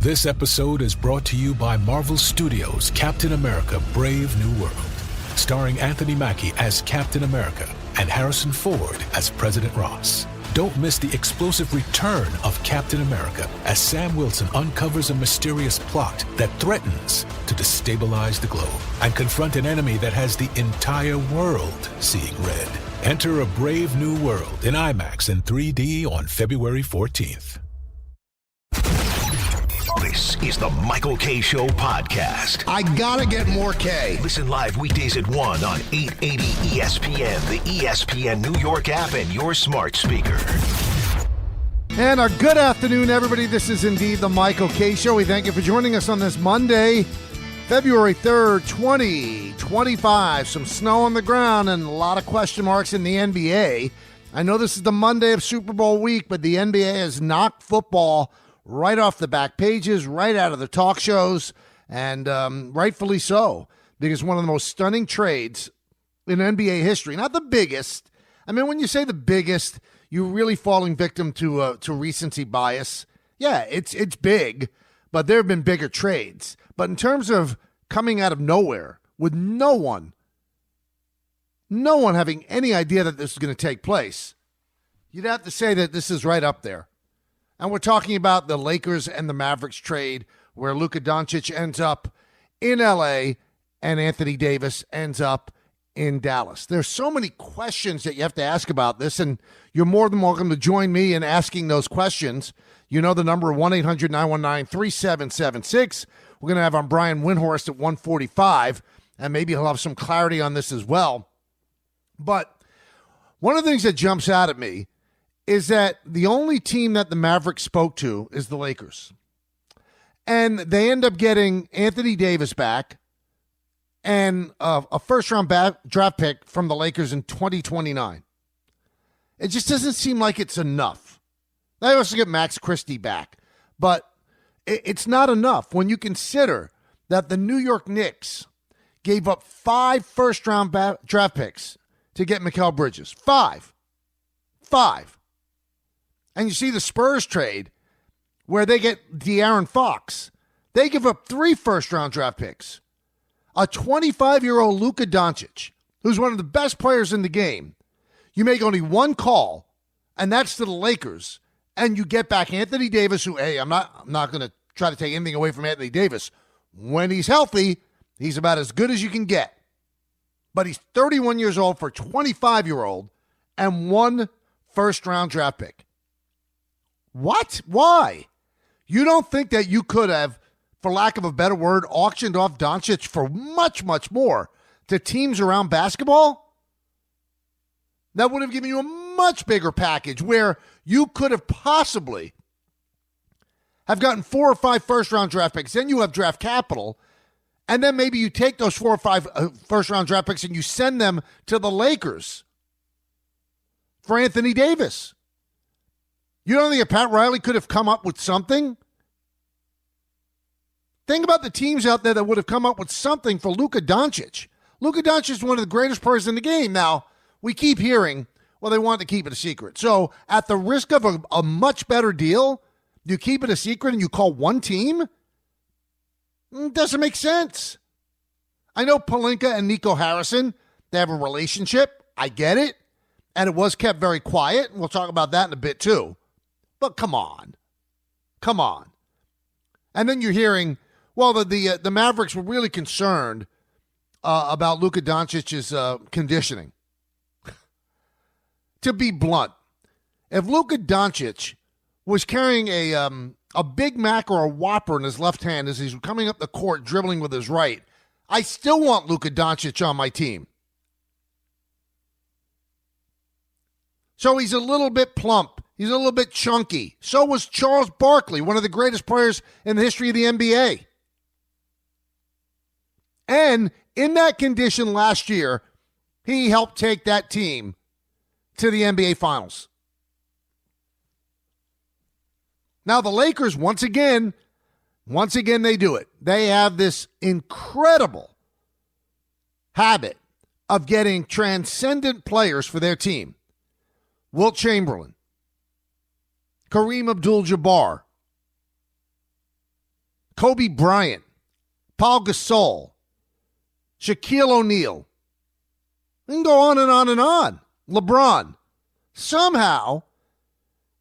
This episode is brought to you by Marvel Studios' Captain America: Brave New World, starring Anthony Mackie as Captain America and Harrison Ford as President Ross. Don't miss the explosive return of Captain America as Sam Wilson uncovers a mysterious plot that threatens to destabilize the globe and confront an enemy that has the entire world seeing red. Enter A Brave New World in IMAX and 3D on February 14th. This is the Michael K. Show podcast. I gotta get more K. Listen live weekdays at 1 on 880 ESPN, the ESPN New York app, and your smart speaker. And a good afternoon, everybody. This is indeed the Michael K. Show. We thank you for joining us on this Monday, February 3rd, 2025. Some snow on the ground and a lot of question marks in the NBA. I know this is the Monday of Super Bowl week, but the NBA has knocked football right off the back pages, right out of the talk shows, and rightfully so, because one of the most stunning trades in NBA history, not the biggest. I mean, when you say the biggest, you're really falling victim to recency bias. Yeah, it's big, but there have been bigger trades. But in terms of coming out of nowhere, with no one having any idea that this is going to take place, you'd have to say that this is right up there. And we're talking about the Lakers and the Mavericks trade where Luka Docic ends up in L.A. and Anthony Davis ends up in Dallas. There's so many questions that you have to ask about this, and you're more than welcome to join me in asking those questions. You know the number, 1-800-919-3776. We're going to have on Brian Windhorst at 1:45, and maybe he'll have some clarity on this as well. But one of the things that jumps out at me is that the only team that the Mavericks spoke to is the Lakers. And they end up getting Anthony Davis back and a first-round draft pick from the Lakers in 2029. It just doesn't seem like it's enough. They also get Max Christie back. But it's not enough when you consider that the New York Knicks gave up 5 first-round draft picks to get Mikal Bridges. 5. And you see the Spurs trade where they get De'Aaron Fox. They give up 3 first-round draft picks. A 25-year-old Luka Docic, who's one of the best players in the game. You make only one call, and that's to the Lakers, and you get back Anthony Davis, who, hey, I'm not going to try to take anything away from Anthony Davis. When he's healthy, he's about as good as you can get. But he's 31 years old for a 25-year-old and 1 first-round draft pick. What? Why? You don't think that you could have, for lack of a better word, auctioned off Doncic for much, much more to teams around basketball? That would have given you a much bigger package where you could have possibly have gotten 4 or 5 first-round draft picks. Then you have draft capital, and then maybe you take those 4 or 5 first-round draft picks and you send them to the Lakers for Anthony Davis. You don't think that Pat Riley could have come up with something? Think about the teams out there that would have come up with something for Luka Docic. Luka Docic is one of the greatest players in the game. Now, we keep hearing, well, they want to keep it a secret. So, at the risk of a much better deal, you keep it a secret and you call one team? It doesn't make sense. I know Pelinka and Nico Harrison, they have a relationship. I get it. And it was kept very quiet. And we'll talk about that in a bit, too. But come on. And then you're hearing, well, the Mavericks were really concerned about Luka Doncic's conditioning. To be blunt, if Luka Doncic was carrying a Big Mac or a Whopper in his left hand as he's coming up the court dribbling with his right, I still want Luka Doncic on my team. So he's a little bit plump. He's a little bit chunky. So was Charles Barkley, one of the greatest players in the history of the NBA. And in that condition last year, he helped take that team to the NBA Finals. Now the Lakers, once again, they do it. They have this incredible habit of getting transcendent players for their team. Wilt Chamberlain, Kareem Abdul-Jabbar, Kobe Bryant, Paul Gasol, Shaquille O'Neal. We can go on and on and on. LeBron. Somehow,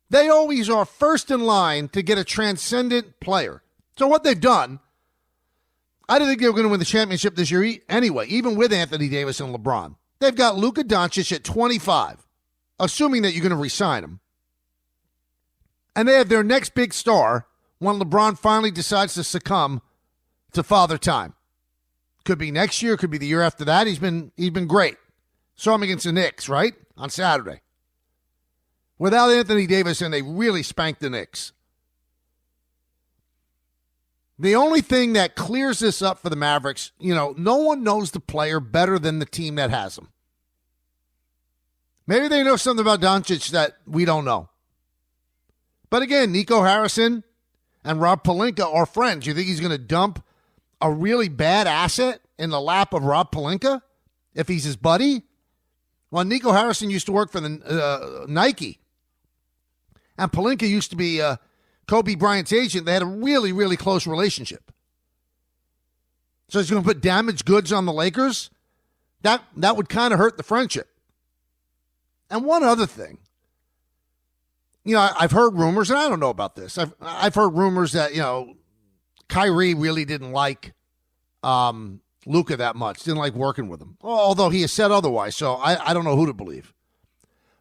they always are first in line to get a transcendent player. So what they've done, I didn't think they were going to win the championship this year anyway, even with Anthony Davis and LeBron. They've got Luka Docic at 25, assuming that you're going to re-sign him. And they have their next big star when LeBron finally decides to succumb to Father Time. Could be next year, could be the year after that. He's been great. Saw him against the Knicks, right? On Saturday. Without Anthony Davis, and they really spanked the Knicks. The only thing that clears this up for the Mavericks, no one knows the player better than the team that has him. Maybe they know something about Doncic that we don't know. But again, Nico Harrison and Rob Pelinka are friends. You think he's going to dump a really bad asset in the lap of Rob Pelinka if he's his buddy? Well, Nico Harrison used to work for the Nike. And Pelinka used to be Kobe Bryant's agent. They had a really, really close relationship. So he's going to put damaged goods on the Lakers? That would kind of hurt the friendship. And one other thing. I've heard rumors, and I don't know about this. I've heard rumors that, Kyrie really didn't like Luka that much, didn't like working with him, although he has said otherwise, so I don't know who to believe.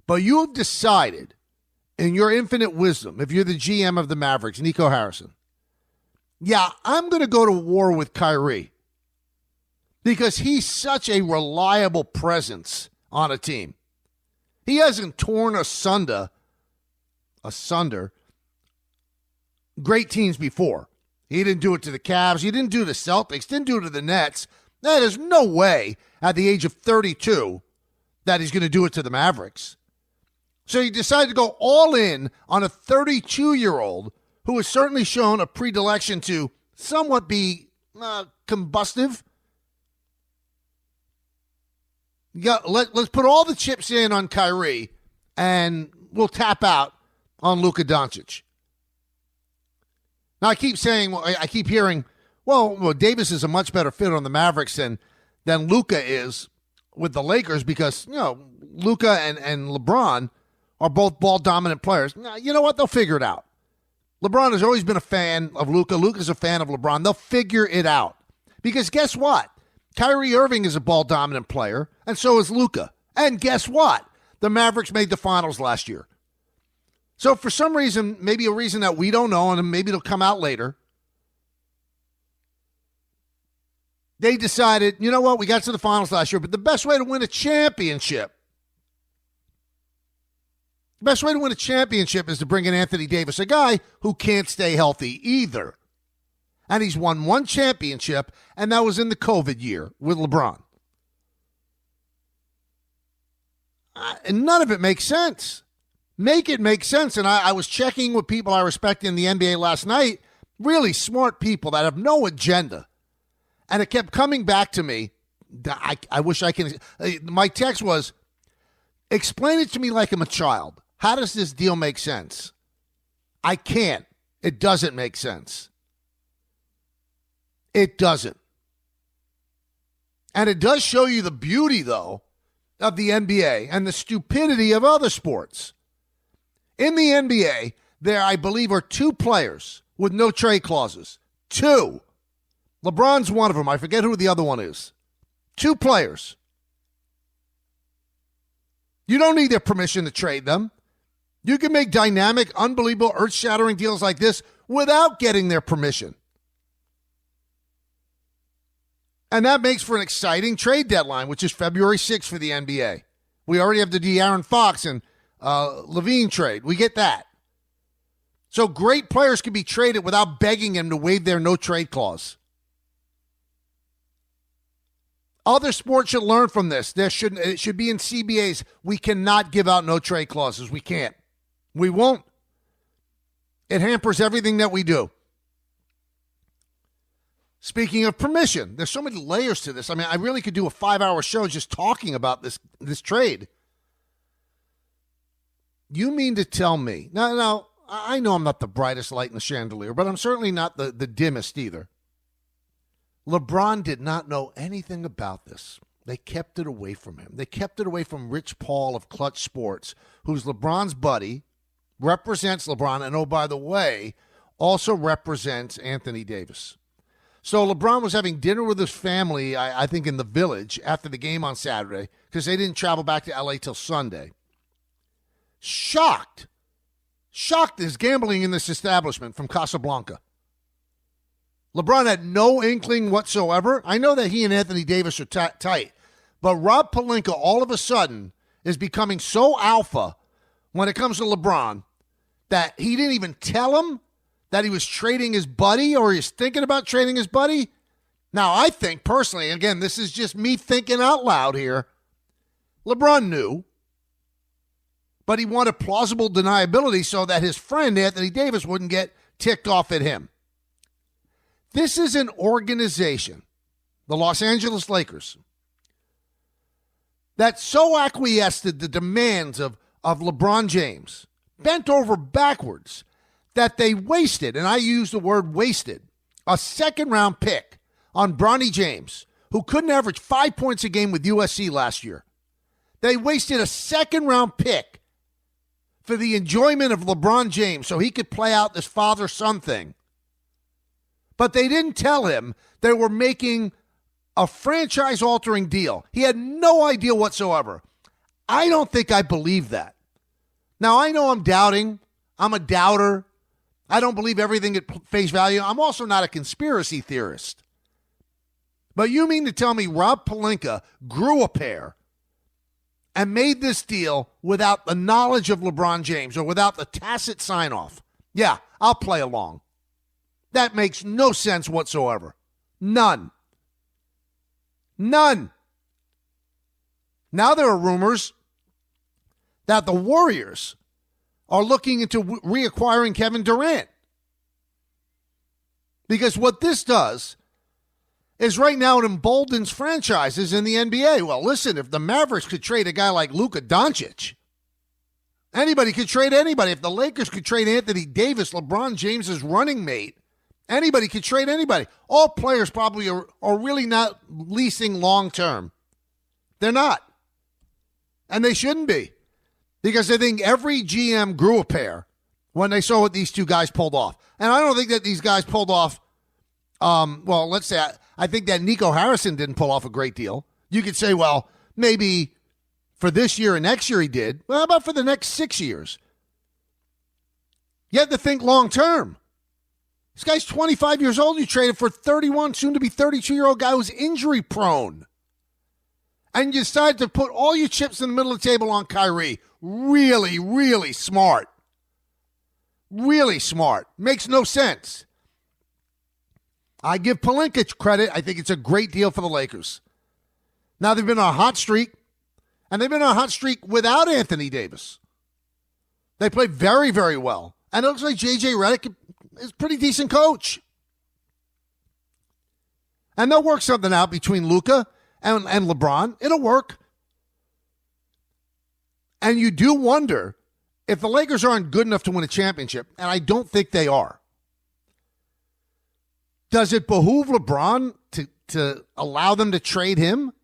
But you have decided, in your infinite wisdom, if you're the GM of the Mavericks, Nico Harrison, I'm going to go to war with Kyrie because he's such a reliable presence on a team. He hasn't torn asunder great teams before. He didn't do it to the Cavs. He didn't do it to the Celtics. Didn't do it to the Nets. There's no way at the age of 32 that he's going to do it to the Mavericks. So he decided to go all in on a 32-year-old who has certainly shown a predilection to somewhat be combustive. Let's put all the chips in on Kyrie, and we'll tap out on Luka Doncic. Now, I keep hearing, well, Davis is a much better fit on the Mavericks than Luka is with the Lakers because, Luka and LeBron are both ball-dominant players. Now, you know what? They'll figure it out. LeBron has always been a fan of Luka. Luka's a fan of LeBron. They'll figure it out. Because guess what? Kyrie Irving is a ball-dominant player, and so is Luka. And guess what? The Mavericks made the finals last year. So for some reason, maybe a reason that we don't know, and maybe it'll come out later, they decided, you know what, we got to the finals last year, but the best way to win a championship is to bring in Anthony Davis, a guy who can't stay healthy either. And he's won one championship, and that was in the COVID year with LeBron. And none of it makes sense. Make it make sense. And I was checking with people I respect in the NBA last night, really smart people that have no agenda. And it kept coming back to me. I wish I can. My text was, explain it to me like I'm a child. How does this deal make sense? I can't. It doesn't make sense. It doesn't. And it does show you the beauty, though, of the NBA and the stupidity of other sports. In the NBA, there, I believe, are two players with no trade clauses. Two. LeBron's one of them. I forget who the other one is. Two players. You don't need their permission to trade them. You can make dynamic, unbelievable, earth-shattering deals like this without getting their permission. And that makes for an exciting trade deadline, which is February 6th for the NBA. We already have the De'Aaron Fox and Levine trade. We get that. So great players can be traded without begging them to waive their no-trade clause. Other sports should learn from this. It should be in CBAs. We cannot give out no-trade clauses. We can't. We won't. It hampers everything that we do. Speaking of permission, there's so many layers to this. I mean, I really could do a 5-hour show just talking about this trade. You mean to tell me? No, I know I'm not the brightest light in the chandelier, but I'm certainly not the dimmest either. LeBron did not know anything about this. They kept it away from him. They kept it away from Rich Paul of Clutch Sports, who's LeBron's buddy, represents LeBron, and oh, by the way, also represents Anthony Davis. So LeBron was having dinner with his family, I think, in the Village after the game on Saturday because they didn't travel back to L.A. till Sunday. Shocked is gambling in this establishment from Casablanca. LeBron had no inkling whatsoever. I know that he and Anthony Davis are tight, but Rob Pelinka all of a sudden is becoming so alpha when it comes to LeBron that he didn't even tell him that he was trading his buddy or he's thinking about trading his buddy. Now, I think personally, again, this is just me thinking out loud here, LeBron knew, but he wanted plausible deniability so that his friend Anthony Davis wouldn't get ticked off at him. This is an organization, the Los Angeles Lakers, that so acquiesced to the demands of LeBron James, bent over backwards, that they wasted, and I use the word wasted, a second-round pick on Bronny James, who couldn't average 5 points a game with USC last year. They wasted a second-round pick for the enjoyment of LeBron James so he could play out this father-son thing. But they didn't tell him they were making a franchise-altering deal. He had no idea whatsoever. I don't think I believe that. Now, I know I'm doubting. I'm a doubter. I don't believe everything at face value. I'm also not a conspiracy theorist. But you mean to tell me Rob Pelinka grew a pair and made this deal without the knowledge of LeBron James or without the tacit sign-off? Yeah, I'll play along. That makes no sense whatsoever. None. Now there are rumors that the Warriors are looking into reacquiring Kevin Durant. Because what this does is right now it emboldens franchises in the NBA. Well, listen, if the Mavericks could trade a guy like Luka Docic, anybody could trade anybody. If the Lakers could trade Anthony Davis, LeBron James's running mate, anybody could trade anybody. All players probably are really not leasing long-term. They're not. And they shouldn't be. Because I think every GM grew a pair when they saw what these two guys pulled off. And I don't think that these guys pulled off, let's say, I think that Nico Harrison didn't pull off a great deal. You could say, well, maybe for this year and next year he did. Well, how about for the next 6 years? You have to think long-term. This guy's 25 years old. You traded for 31, soon-to-be 32-year-old guy who's injury-prone. And you decided to put all your chips in the middle of the table on Kyrie. Really, really smart. Really smart. Makes no sense. I give Pelinka credit. I think it's a great deal for the Lakers. Now they've been on a hot streak, and they've been on a hot streak without Anthony Davis. They played very, very well. And it looks like J.J. Redick is a pretty decent coach. And they'll work something out between Luka and LeBron. It'll work. And you do wonder if the Lakers aren't good enough to win a championship, and I don't think they are. Does it behoove LeBron to allow them to trade him?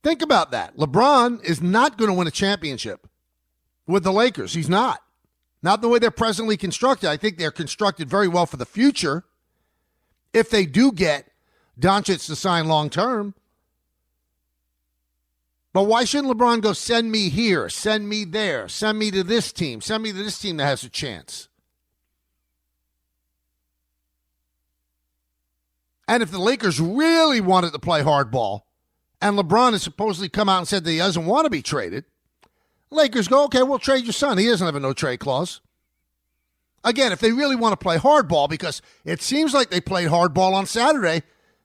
Think about that. LeBron is not going to win a championship with the Lakers. He's not. Not the way they're presently constructed. I think they're constructed very well for the future. If they do get Doncic to sign long-term. But why shouldn't LeBron go send me here, send me there, send me to this team, send me to this team that has a chance? And if the Lakers really wanted to play hardball, and LeBron has supposedly come out and said that he doesn't want to be traded, Lakers go, okay, we'll trade your son. He doesn't have a no-trade clause. Again, if they really want to play hardball, because it seems like they played hardball on Saturday,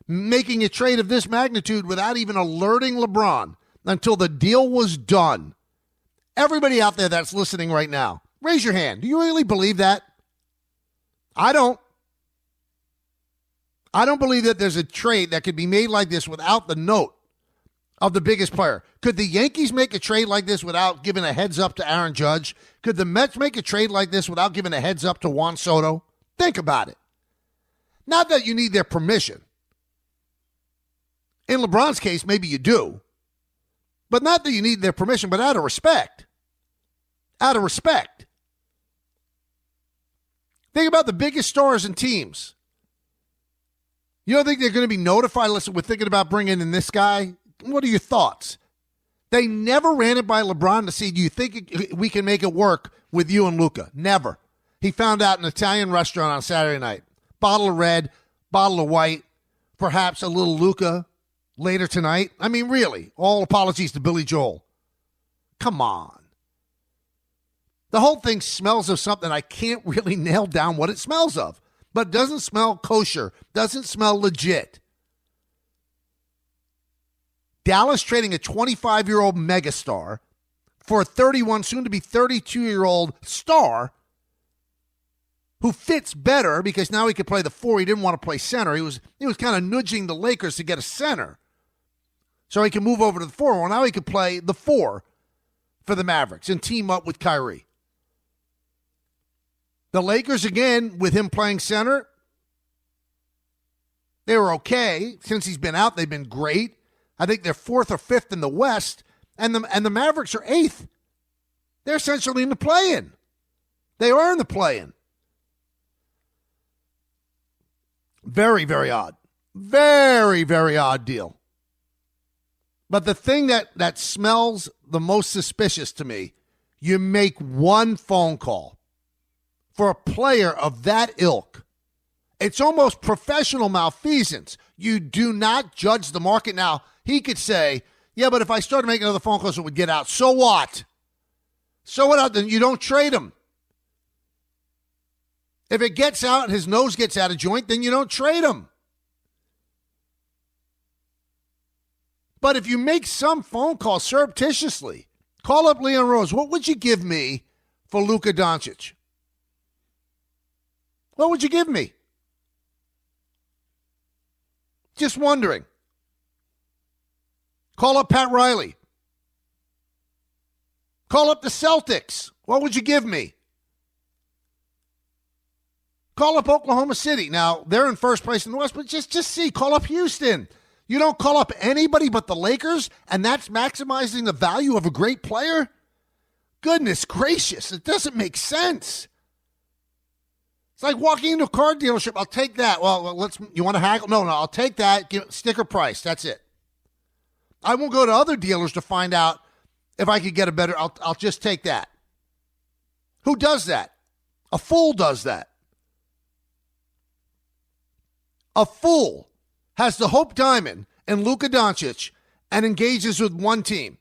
making a trade of this magnitude without even alerting LeBron until the deal was done. Everybody out there that's listening right now, raise your hand. Do you really believe that? I don't. I don't believe that there's a trade that could be made like this without the note of the biggest player. Could the Yankees make a trade like this without giving a heads up to Aaron Judge? Could the Mets make a trade like this without giving a heads up to Juan Soto? Think about it. Not that you need their permission. In LeBron's case, maybe you do. But not that you need their permission, but out of respect. Out of respect. Think about the biggest stars and teams. You don't think they're going to be notified? Listen, we're thinking about bringing in this guy. What are your thoughts? They never ran it by LeBron to see, do you think we can make it work with you and Luka? Never. He found out in an Italian restaurant on Saturday night. Bottle of red, bottle of white, perhaps a little Luka later tonight. I mean, really, all apologies to Billy Joel. Come on. The whole thing smells of something I can't really nail down what it smells of. But it doesn't smell kosher. Doesn't smell legit. Dallas trading a 25-year-old megastar for a 31, soon-to-be 32-year-old star who fits better because now he could play the 4. He didn't want to play center. He was kind of nudging the Lakers to get a center so he can move over to the 4. Well, now he could play the 4 for the Mavericks and team up with Kyrie. The Lakers, again, with him playing center, they were okay. Since he's been out, they've been great. I think they're 4th or 5th in the West, and the Mavericks are 8th. They're essentially in the play-in. They are in the play-in. Very, very odd. Very, very odd deal. But the thing that smells the most suspicious to me, you make one phone call for a player of that ilk. It's almost professional malfeasance. You do not judge the market. Now, he could say, yeah, but if I started making other phone calls, it would get out. So what? So what? Then you don't trade him. If it gets out and his nose gets out of joint, then you don't trade him. But if you make some phone call surreptitiously, call up Leon Rose, what would you give me for Luka Doncic? What would you give me? Just wondering. Call up Pat Riley. Call up the Celtics. What would you give me? Call up Oklahoma City. Now, they're in first place in the West, but just see. Call up Houston. You don't call up anybody but the Lakers, and that's maximizing the value of a great player? Goodness gracious, it doesn't make sense. It's like walking into a car dealership. I'll take that. Well, you want to haggle? No, I'll take that. Sticker price. That's it. I won't go to other dealers to find out if I could get a better. I'll just take that. Who does that? A fool does that. A fool has the Hope Diamond and Luka Doncic and engages with one team.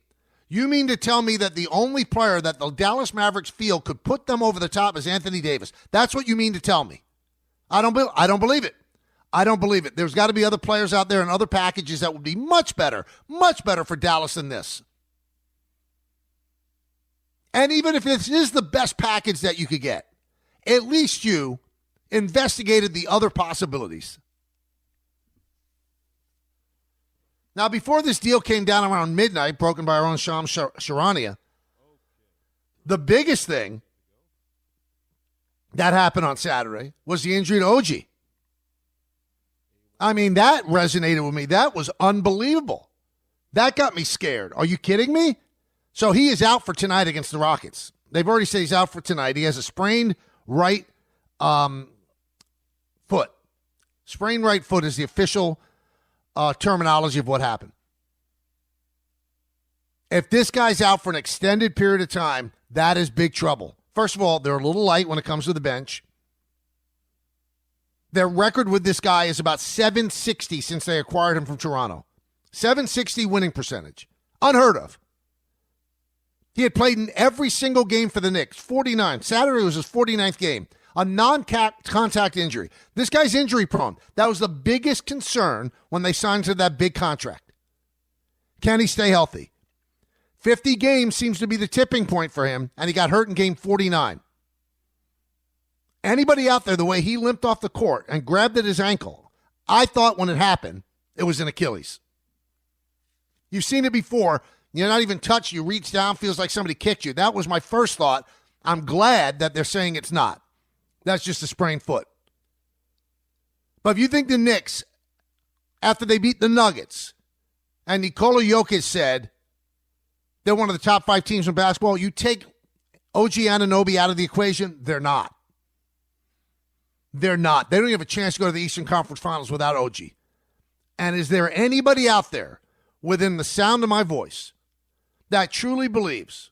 You mean to tell me that the only player that the Dallas Mavericks feel could put them over the top is Anthony Davis? That's what you mean to tell me. I don't believe it. I don't believe it. There's got to be other players out there and other packages that would be much better for Dallas than this. And even if this is the best package that you could get, at least you investigated the other possibilities. Now, before this deal came down around midnight, broken by our own Shams Charania, the biggest thing that happened on Saturday was the injury to OG. I mean, that resonated with me. That was unbelievable. That got me scared. Are you kidding me? So he is out for tonight against the Rockets. They've already said he's out for tonight. He has a sprained right foot. Sprained right foot is the official terminology of what happened. If this guy's out for an extended period of time, that is big trouble. First of all, they're a little light when it comes to the bench. Their record with this guy is about .760 since they acquired him from Toronto. .760 winning percentage. Unheard of. He had played in every single game for the Knicks. 49. Saturday was his 49th game. A non-contact injury. This guy's injury prone. That was the biggest concern when they signed to that big contract. Can he stay healthy? 50 games seems to be the tipping point for him, and he got hurt in game 49. Anybody out there, the way he limped off the court and grabbed at his ankle, I thought when it happened, it was an Achilles. You've seen it before. You're not even touched. You reach down, feels like somebody kicked you. That was my first thought. I'm glad that they're saying it's not. That's just a sprained foot. But if you think the Knicks, after they beat the Nuggets, and Nikola Jokic said they're one of the top 5 teams in basketball, you take OG Anunoby out of the equation, they're not. They're not. They don't even have a chance to go to the Eastern Conference Finals without OG. And is there anybody out there within the sound of my voice that truly believes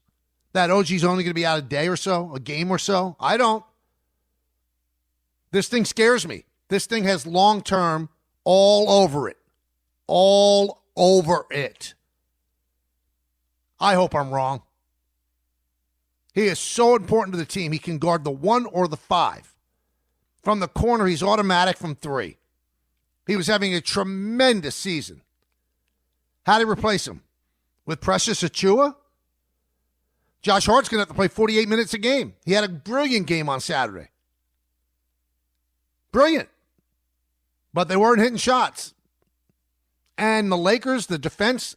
that OG's only going to be out a day or so, a game or so? I don't. This thing scares me. This thing has long-term all over it. All over it. I hope I'm wrong. He is so important to the team. He can guard the 1 or the 5. From the corner, he's automatic from 3. He was having a tremendous season. How do you replace him? With Precious Achiuwa? Josh Hart's going to have to play 48 minutes a game. He had a brilliant game on Saturday. Brilliant. But they weren't hitting shots. And the Lakers, the defensive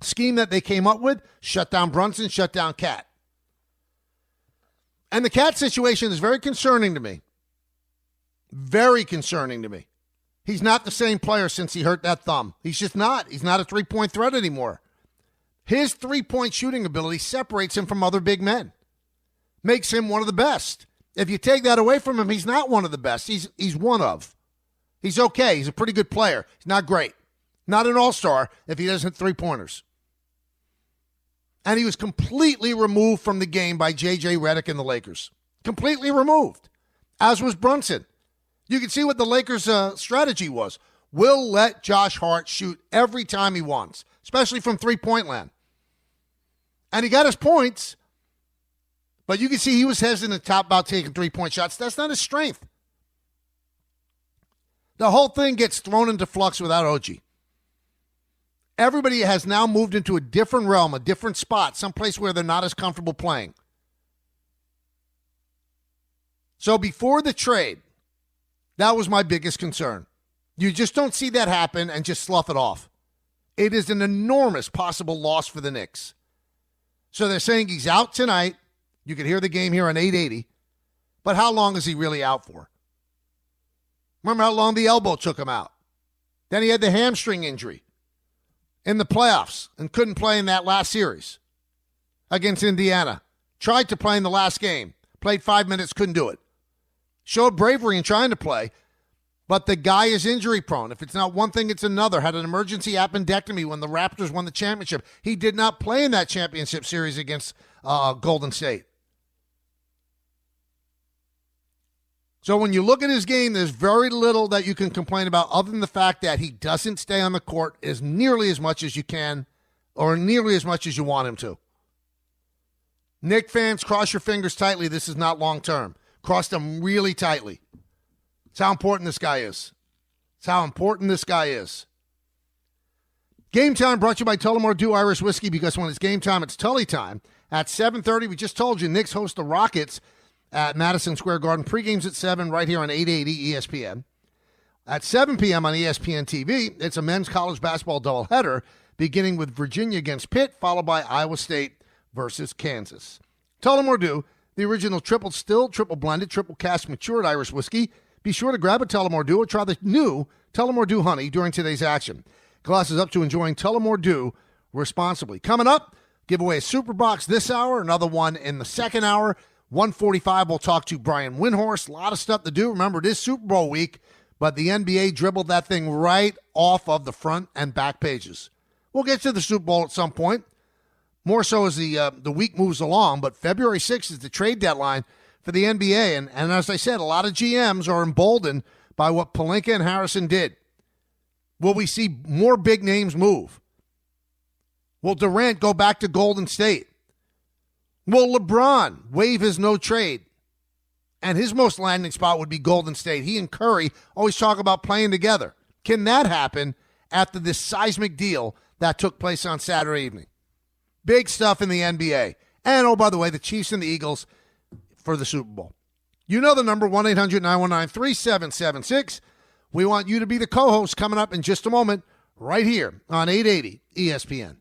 scheme that they came up with, shut down Brunson, shut down Cat. And the Cat situation is very concerning to me. Very concerning to me. He's not the same player since he hurt that thumb. He's just not. He's not a three-point threat anymore. His three-point shooting ability separates him from other big men. Makes him one of the best. If you take that away from him, he's not one of the best. He's one of. He's okay. He's a pretty good player. He's not great. Not an all-star if he doesn't hit three-pointers. And he was completely removed from the game by J.J. Redick and the Lakers. Completely removed. As was Brunson. You can see what the Lakers' strategy was. We'll let Josh Hart shoot every time he wants, especially from three-point land. And he got his points, but you can see he was hesitant about taking three-point shots. That's not his strength. The whole thing gets thrown into flux without OG. Everybody has now moved into a different realm, a different spot, someplace where they're not as comfortable playing. So before the trade, that was my biggest concern. You just don't see that happen and just slough it off. It is an enormous possible loss for the Knicks. So they're saying he's out tonight. You can hear the game here on 880. But how long is he really out for? Remember how long the elbow took him out. Then he had the hamstring injury in the playoffs and couldn't play in that last series against Indiana. Tried to play in the last game. Played 5 minutes, couldn't do it. Showed bravery in trying to play, but the guy is injury prone. If it's not one thing, it's another. Had an emergency appendectomy when the Raptors won the championship. He did not play in that championship series against Golden State. So when you look at his game, there's very little that you can complain about other than the fact that he doesn't stay on the court as nearly as much as you can or nearly as much as you want him to. Knick fans, cross your fingers tightly. This is not long-term. Cross them really tightly. It's how important this guy is. It's how important this guy is. Game Time brought to you by Tullamore Dew Irish Whiskey, because when it's game time, it's Tully time. At 7:30, we just told you, Knicks host the Rockets at Madison Square Garden. Pregame's at 7 right here on 880 ESPN. At 7 p.m. on ESPN TV, it's a men's college basketball doubleheader, beginning with Virginia against Pitt, followed by Iowa State versus Kansas. Tullamore Dew, the original triple stilled, triple blended, triple cask matured Irish whiskey. Be sure to grab a Tullamore Dew or try the new Tullamore Dew Honey during today's action. Glasses up to enjoying Tullamore Dew responsibly. Coming up, give away a super box this hour, another one in the second hour. 1:45, we'll talk to Brian Windhorst. A lot of stuff to do. Remember, it is Super Bowl week, but the NBA dribbled that thing right off of the front and back pages. We'll get to the Super Bowl at some point, more so as the week moves along, but February 6th is the trade deadline for the NBA, and as I said, a lot of GMs are emboldened by what Pelinka and Harrison did. Will we see more big names move? Will Durant go back to Golden State? Will LeBron waive his no trade? And his most landing spot would be Golden State. He and Curry always talk about playing together. Can that happen after this seismic deal that took place on Saturday evening? Big stuff in the NBA. And, oh, by the way, the Chiefs and the Eagles for the Super Bowl. You know the number, 1-800-919-3776. We want you to be the co-host coming up in just a moment right here on 880 ESPN.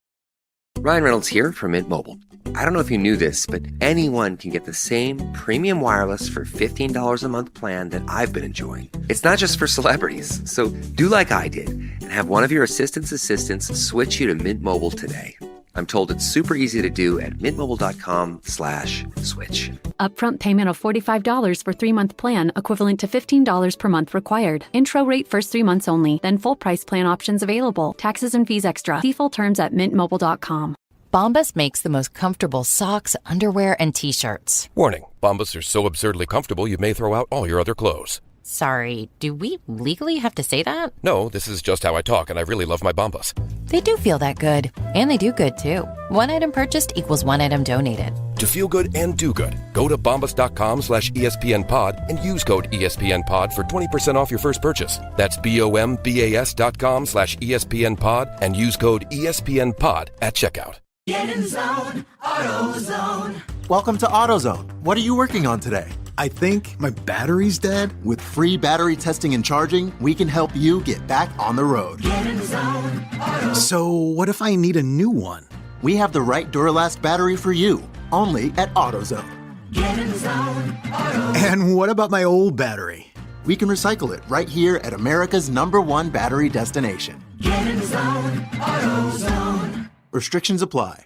Ryan Reynolds here from Mint Mobile. I don't know if you knew this, but anyone can get the same premium wireless for $15 a month plan that I've been enjoying. It's not just for celebrities. So do like I did and have one of your assistant's assistants switch you to Mint Mobile today. I'm told it's super easy to do at mintmobile.com/switch. Upfront payment of $45 for 3-month plan, equivalent to $15 per month required. Intro rate first 3 months only, then full price plan options available. Taxes and fees extra. See full terms at mintmobile.com. Bombas makes the most comfortable socks, underwear, and T-shirts. Warning, Bombas are so absurdly comfortable you may throw out all your other clothes. Sorry, do we legally have to say that? No, this is just how I talk, and I really love my Bombas. They do feel that good. And they do good, too. One item purchased equals one item donated. To feel good and do good, go to bombas.com/ESPNpod and use code ESPNpod for 20% off your first purchase. That's BOMBAS.com/ESPNpod and use code ESPNpod at checkout. Get in the zone, AutoZone. Welcome to AutoZone. What are you working on today? I think my battery's dead. With free battery testing and charging, we can help you get back on the road. Get in the zone, AutoZone. So what if I need a new one? We have the right Duralast battery for you, only at AutoZone. Get in the zone, AutoZone. And what about my old battery? We can recycle it right here at America's #1 battery destination. Get in the zone, AutoZone. Restrictions apply.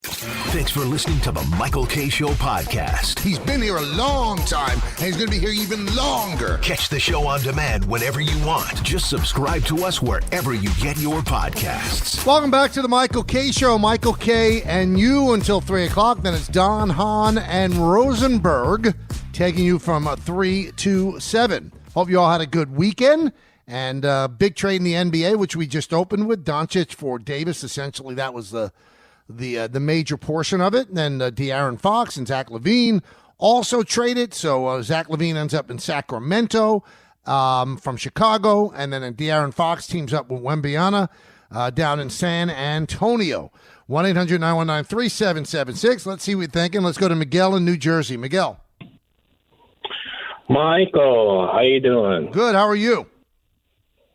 Thanks for listening to the Michael K. Show podcast. He's been here a long time, and he's going to be here even longer. Catch the show on demand whenever you want. Just subscribe to us wherever you get your podcasts. Welcome back to the Michael K. Show. Michael K. and you until 3 o'clock. Then it's Don, Hahn, and Rosenberg taking you from 3 to 7. Hope you all had a good weekend. And big trade in the NBA, which we just opened with. Doncic for Davis. Essentially, that was the major portion of it. And then De'Aaron Fox and Zach LaVine also traded. So Zach LaVine ends up in Sacramento from Chicago. And then De'Aaron Fox teams up with Wembanyama down in San Antonio. 1-800-919-3776. Let's see what you're thinking. Let's go to Miguel in New Jersey. Miguel. Michael, how you doing? Good. How are you?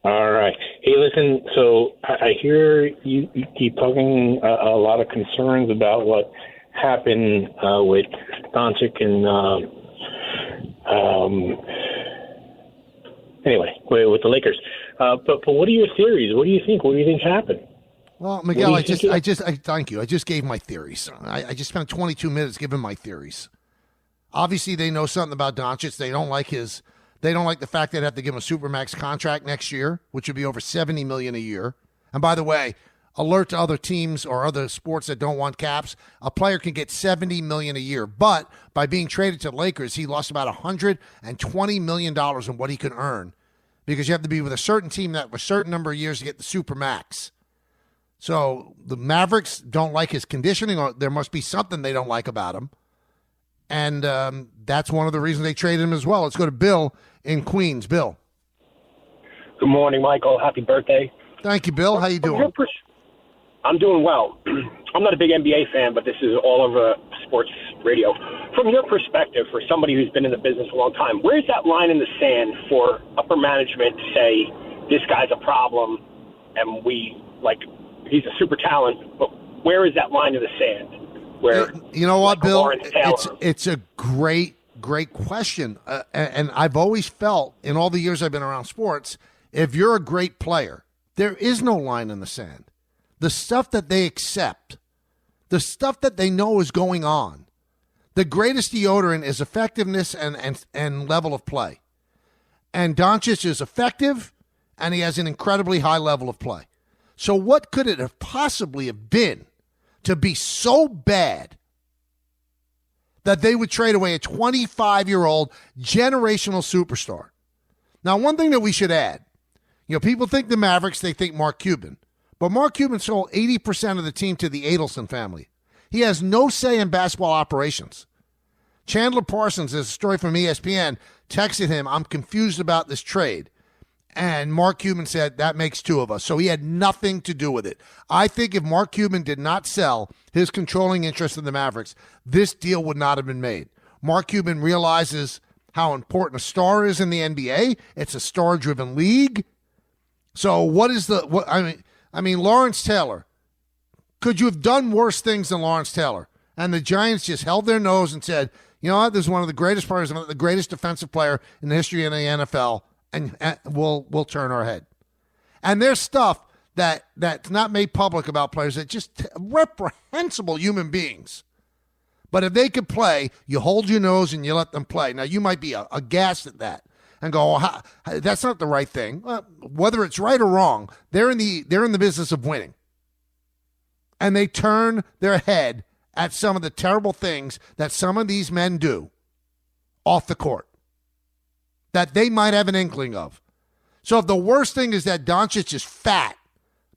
All right. Hey, listen, so I hear you keep talking a lot of concerns about what happened with Doncic and anyway, with the Lakers. But what are your theories? What do you think? What do you think happened? Well, Miguel, I thank you. I just gave my theories. I just spent 22 minutes giving my theories. Obviously, they know something about Doncic. They don't like the fact they'd have to give him a supermax contract next year, which would be over $70 million a year. And by the way, alert to other teams or other sports that don't want caps, a player can get $70 million a year. But by being traded to the Lakers, he lost about $120 million in what he could earn because you have to be with a certain team that for a certain number of years to get the supermax. So the Mavericks don't like his conditioning, or there must be something they don't like about him. And that's one of the reasons they traded him as well. Let's go to Bill in Queens. Bill. Good morning, Michael. Happy birthday. Thank you, Bill. How you doing? I'm doing well. I'm not a big NBA fan, but this is all over sports radio. From your perspective, for somebody who's been in the business a long time, where's that line in the sand for upper management to say, this guy's a problem, and he's a super talent, but where is that line in the sand? Where, you know what, Bill? It's a great question. And I've always felt in all the years I've been around sports, if you're a great player, there is no line in the sand. The stuff that they accept, the stuff that they know is going on, the greatest deodorant is effectiveness and level of play. And Doncic is effective, and he has an incredibly high level of play. So what could it have possibly have been to be so bad that they would trade away a 25-year-old generational superstar? Now, one thing that we should add, people think the Mavericks, they think Mark Cuban. But Mark Cuban sold 80% of the team to the Adelson family. He has no say in basketball operations. Chandler Parsons, there's a story from ESPN, texted him, I'm confused about this trade. And Mark Cuban said, that makes two of us. So he had nothing to do with it. I think if Mark Cuban did not sell his controlling interest in the Mavericks, this deal would not have been made. Mark Cuban realizes how important a star is in the NBA. It's a star-driven league. So I mean, Lawrence Taylor. Could you have done worse things than Lawrence Taylor? And the Giants just held their nose and said, you know what, this is one of the greatest players, the greatest defensive player in the history of the NFL, and we'll turn our head. And there's stuff that's not made public about players that just reprehensible human beings. But if they could play, you hold your nose and you let them play. Now, you might be aghast at that and go, oh, that's not the right thing. Well, whether it's right or wrong, they're in the business of winning. And they turn their head at some of the terrible things that some of these men do off the court that they might have an inkling of. So if the worst thing is that Doncic is fat,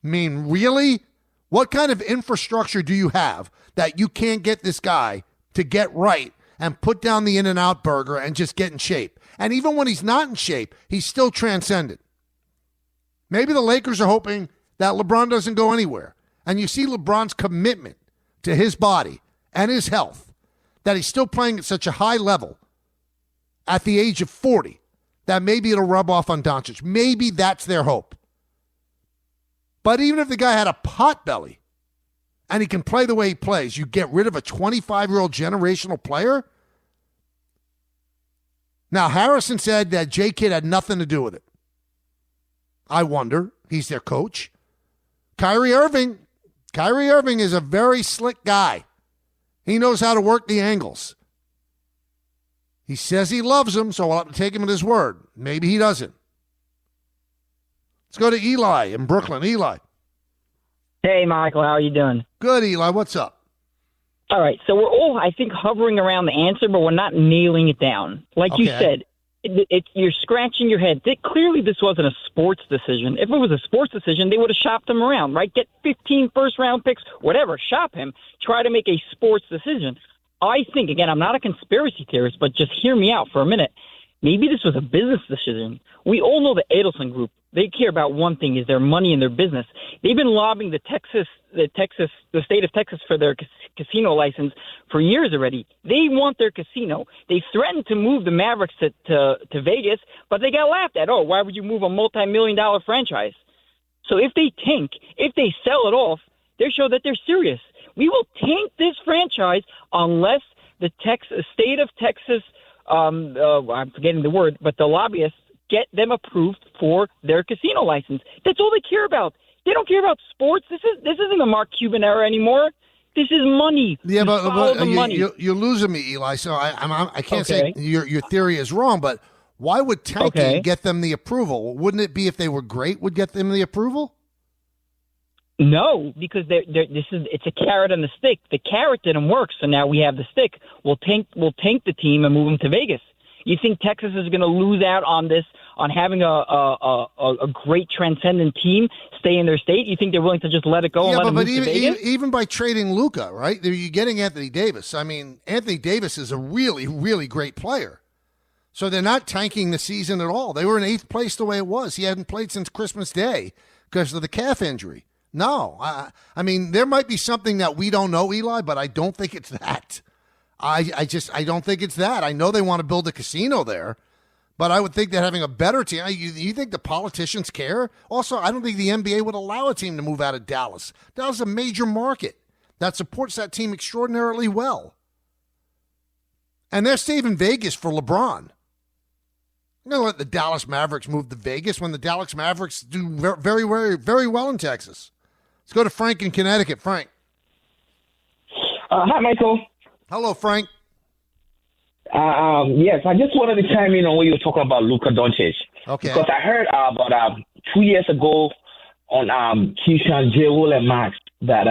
I mean, really? What kind of infrastructure do you have that you can't get this guy to get right and put down the In-N-Out burger and just get in shape? And even when he's not in shape, he's still transcendent. Maybe the Lakers are hoping that LeBron doesn't go anywhere. And you see LeBron's commitment to his body and his health, that he's still playing at such a high level at the age of 40, that maybe it'll rub off on Doncic. Maybe that's their hope. But even if the guy had a pot belly and he can play the way he plays, you get rid of a 25-year-old generational player? Now, Harrison said that J-Kidd had nothing to do with it. I wonder. He's their coach. Kyrie Irving is a very slick guy. He knows how to work the angles. He says he loves him, so I'll have to take him at his word. Maybe he doesn't. Let's go to Eli in Brooklyn. Eli. Hey, Michael. How are you doing? Good, Eli. What's up? All right. So we're all, I think, hovering around the answer, but we're not nailing it down. Like you said, you're scratching your head. Clearly, this wasn't a sports decision. If it was a sports decision, they would have shopped him around, right? Get 15 first-round picks, whatever, shop him, try to make a sports decision. I think, again, I'm not a conspiracy theorist, but just hear me out for a minute. Maybe this was a business decision. We all know the Adelson Group. They care about one thing, is their money and their business. They've been lobbying the state of Texas for their casino license for years already. They want their casino. They threatened to move the Mavericks to Vegas, but they got laughed at. Oh, why would you move a multi-million-dollar franchise? So if they tank, if they sell it off, they show that they're serious. We will tank this franchise unless the state of Texas, I'm forgetting the word, but the lobbyists get them approved for their casino license. That's all they care about. They don't care about sports. This isn't the Mark Cuban era anymore. This is money. Yeah, but money. You're losing me, Eli. So I can't say your theory is wrong, but why would tanking get them the approval? Wouldn't it be if they were great would get them the approval? No, because it's a carrot and the stick. The carrot didn't work, so now we have the stick. We'll tank the team and move them to Vegas. You think Texas is going to lose out on this, on having a great transcendent team stay in their state? You think they're willing to just let it go and let them move to Vegas? Even by trading Luka, right? You're getting Anthony Davis. I mean, Anthony Davis is a really, really great player. So they're not tanking the season at all. They were in 8th place the way it was. He hadn't played since Christmas Day because of the calf injury. No, I mean, there might be something that we don't know, Eli, but I don't think it's that. I don't think it's that. I know they want to build a casino there, but I would think that having a better team, you think the politicians care? Also, I don't think the NBA would allow a team to move out of Dallas. Dallas is a major market that supports that team extraordinarily well. And they're saving Vegas for LeBron. I'm going to let the Dallas Mavericks move to Vegas when the Dallas Mavericks do very, very, very well in Texas. Let's go to Frank in Connecticut. Frank. Hi, Michael. Hello, Frank. Yes, I just wanted to chime in on what you were talking about Luka Docic. Okay. Because I heard about 2 years ago on Keyshawn, J. Will, and Max that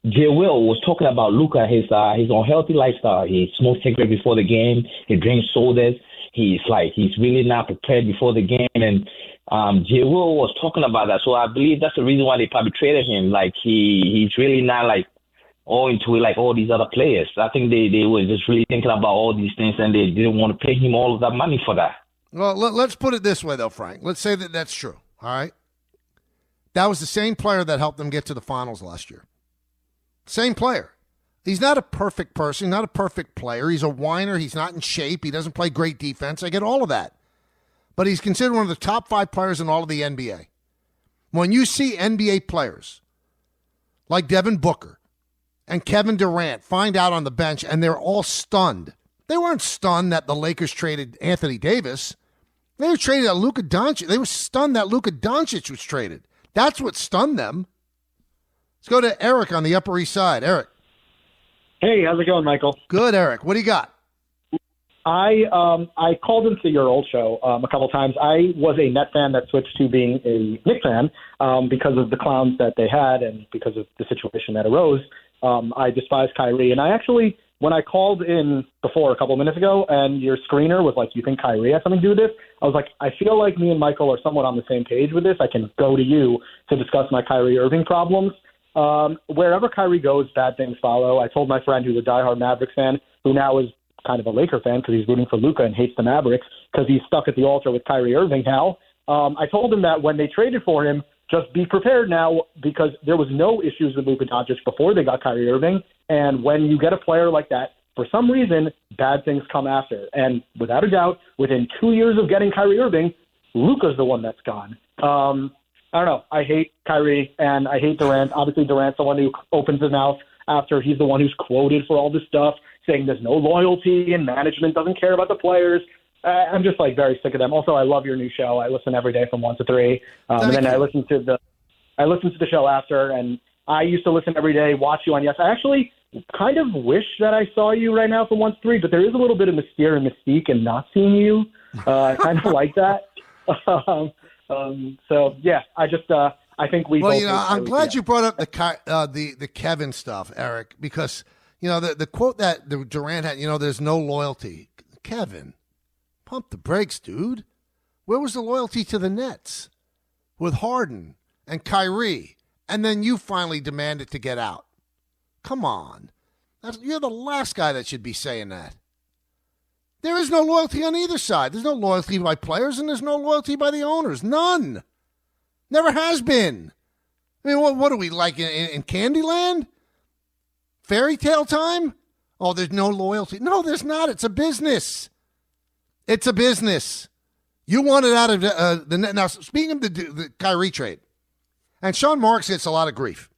J. Will was talking about Luka, his unhealthy lifestyle. He smokes cigarettes before the game. He drinks sodas. He's really not prepared before the game. And J. Will was talking about that. So I believe that's the reason why they probably traded him. Like he's really not like all into it like all these other players. I think they were just really thinking about all these things and they didn't want to pay him all of that money for that. Well, let's put it this way, though, Frank. Let's say that that's true, all right? That was the same player that helped them get to the finals last year. Same player. He's not a perfect person, not a perfect player. He's a whiner. He's not in shape. He doesn't play great defense. I get all of that. But he's considered one of the top 5 players in all of the NBA. When you see NBA players like Devin Booker and Kevin Durant find out on the bench and they're all stunned. They weren't stunned that the Lakers traded Anthony Davis. They were traded at Luka Doncic. They were stunned that Luka Doncic was traded. That's what stunned them. Let's go to Eric on the Upper East Side. Eric. Hey, how's it going, Michael? Good, Eric. What do you got? I called into your old show a couple times. I was a Net fan that switched to being a Knicks fan because of the clowns that they had and because of the situation that arose. I despise Kyrie. And I actually, when I called in before a couple minutes ago and your screener was like, you think Kyrie has something to do with this? I was like, I feel like me and Michael are somewhat on the same page with this. I can go to you to discuss my Kyrie Irving problems. Wherever Kyrie goes, bad things follow. I told my friend who's a diehard Mavericks fan, who now is kind of a Laker fan because he's rooting for Luka and hates the Mavericks because he's stuck at the altar with Kyrie Irving now. I told him that when they traded for him, just be prepared now because there was no issues with Luka Docic before they got Kyrie Irving. And when you get a player like that, for some reason, bad things come after. And without a doubt, within 2 years of getting Kyrie Irving, Luka's the one that's gone. I don't know. I hate Kyrie and I hate Durant. Obviously, Durant's the one who opens his mouth after he's the one who's quoted for all this stuff, saying there's no loyalty and management doesn't care about the players. I'm just very sick of them. Also, I love your new show. I listen every day from 1 to 3, and then I listen to the show after. And I used to listen every day, watch you on Yes. I actually kind of wish that I saw you right now from 1 to 3, but there is a little bit of mystique in not seeing you. I kind of like that. So yeah, I think we. Well, I'm glad you brought up the Kevin stuff, Eric, because the quote that Durant had. There's no loyalty. Kevin, pump the brakes, dude. Where was the loyalty to the Nets with Harden and Kyrie, and then you finally demanded to get out? Come on, you're the last guy that should be saying that. There is no loyalty on either side. There's no loyalty by players, and there's no loyalty by the owners. None. Never has been. I mean, what are we like in Candyland? Fairy tale time? Oh, there's no loyalty. No, there's not. It's a business. It's a business. You want it out of the net. Now, speaking of the Kyrie trade, and Sean Marks gets a lot of grief.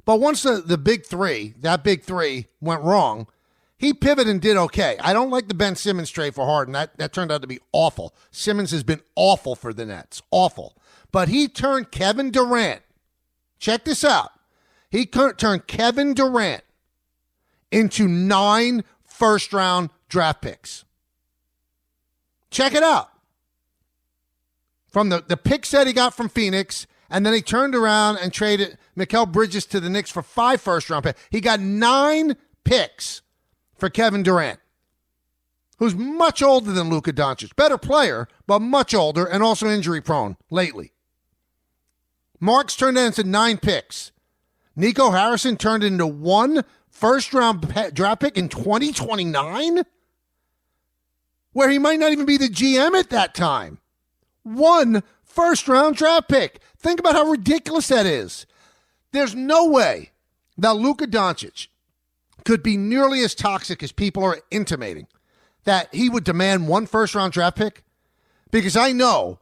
But once the big three, that big three went wrong, he pivoted and did okay. I don't like the Ben Simmons trade for Harden. That turned out to be awful. Simmons has been awful for the Nets. Awful. But he turned Kevin Durant. Check this out. He turned Kevin Durant into 9 first-round draft picks. Check it out. From the picks that he got from Phoenix, and then he turned around and traded Mikal Bridges to the Knicks for 5 first-round picks. He got 9 picks for Kevin Durant, who's much older than Luka Doncic. Better player, but much older and also injury-prone lately. Marks turned it into 9 picks. Nico Harrison turned into 1 first-round draft pick in 2029, where he might not even be the GM at that time. 1 first-round draft pick. Think about how ridiculous that is. There's no way that Luka Doncic could be nearly as toxic as people are intimating, that he would demand 1 first-round draft pick, because I know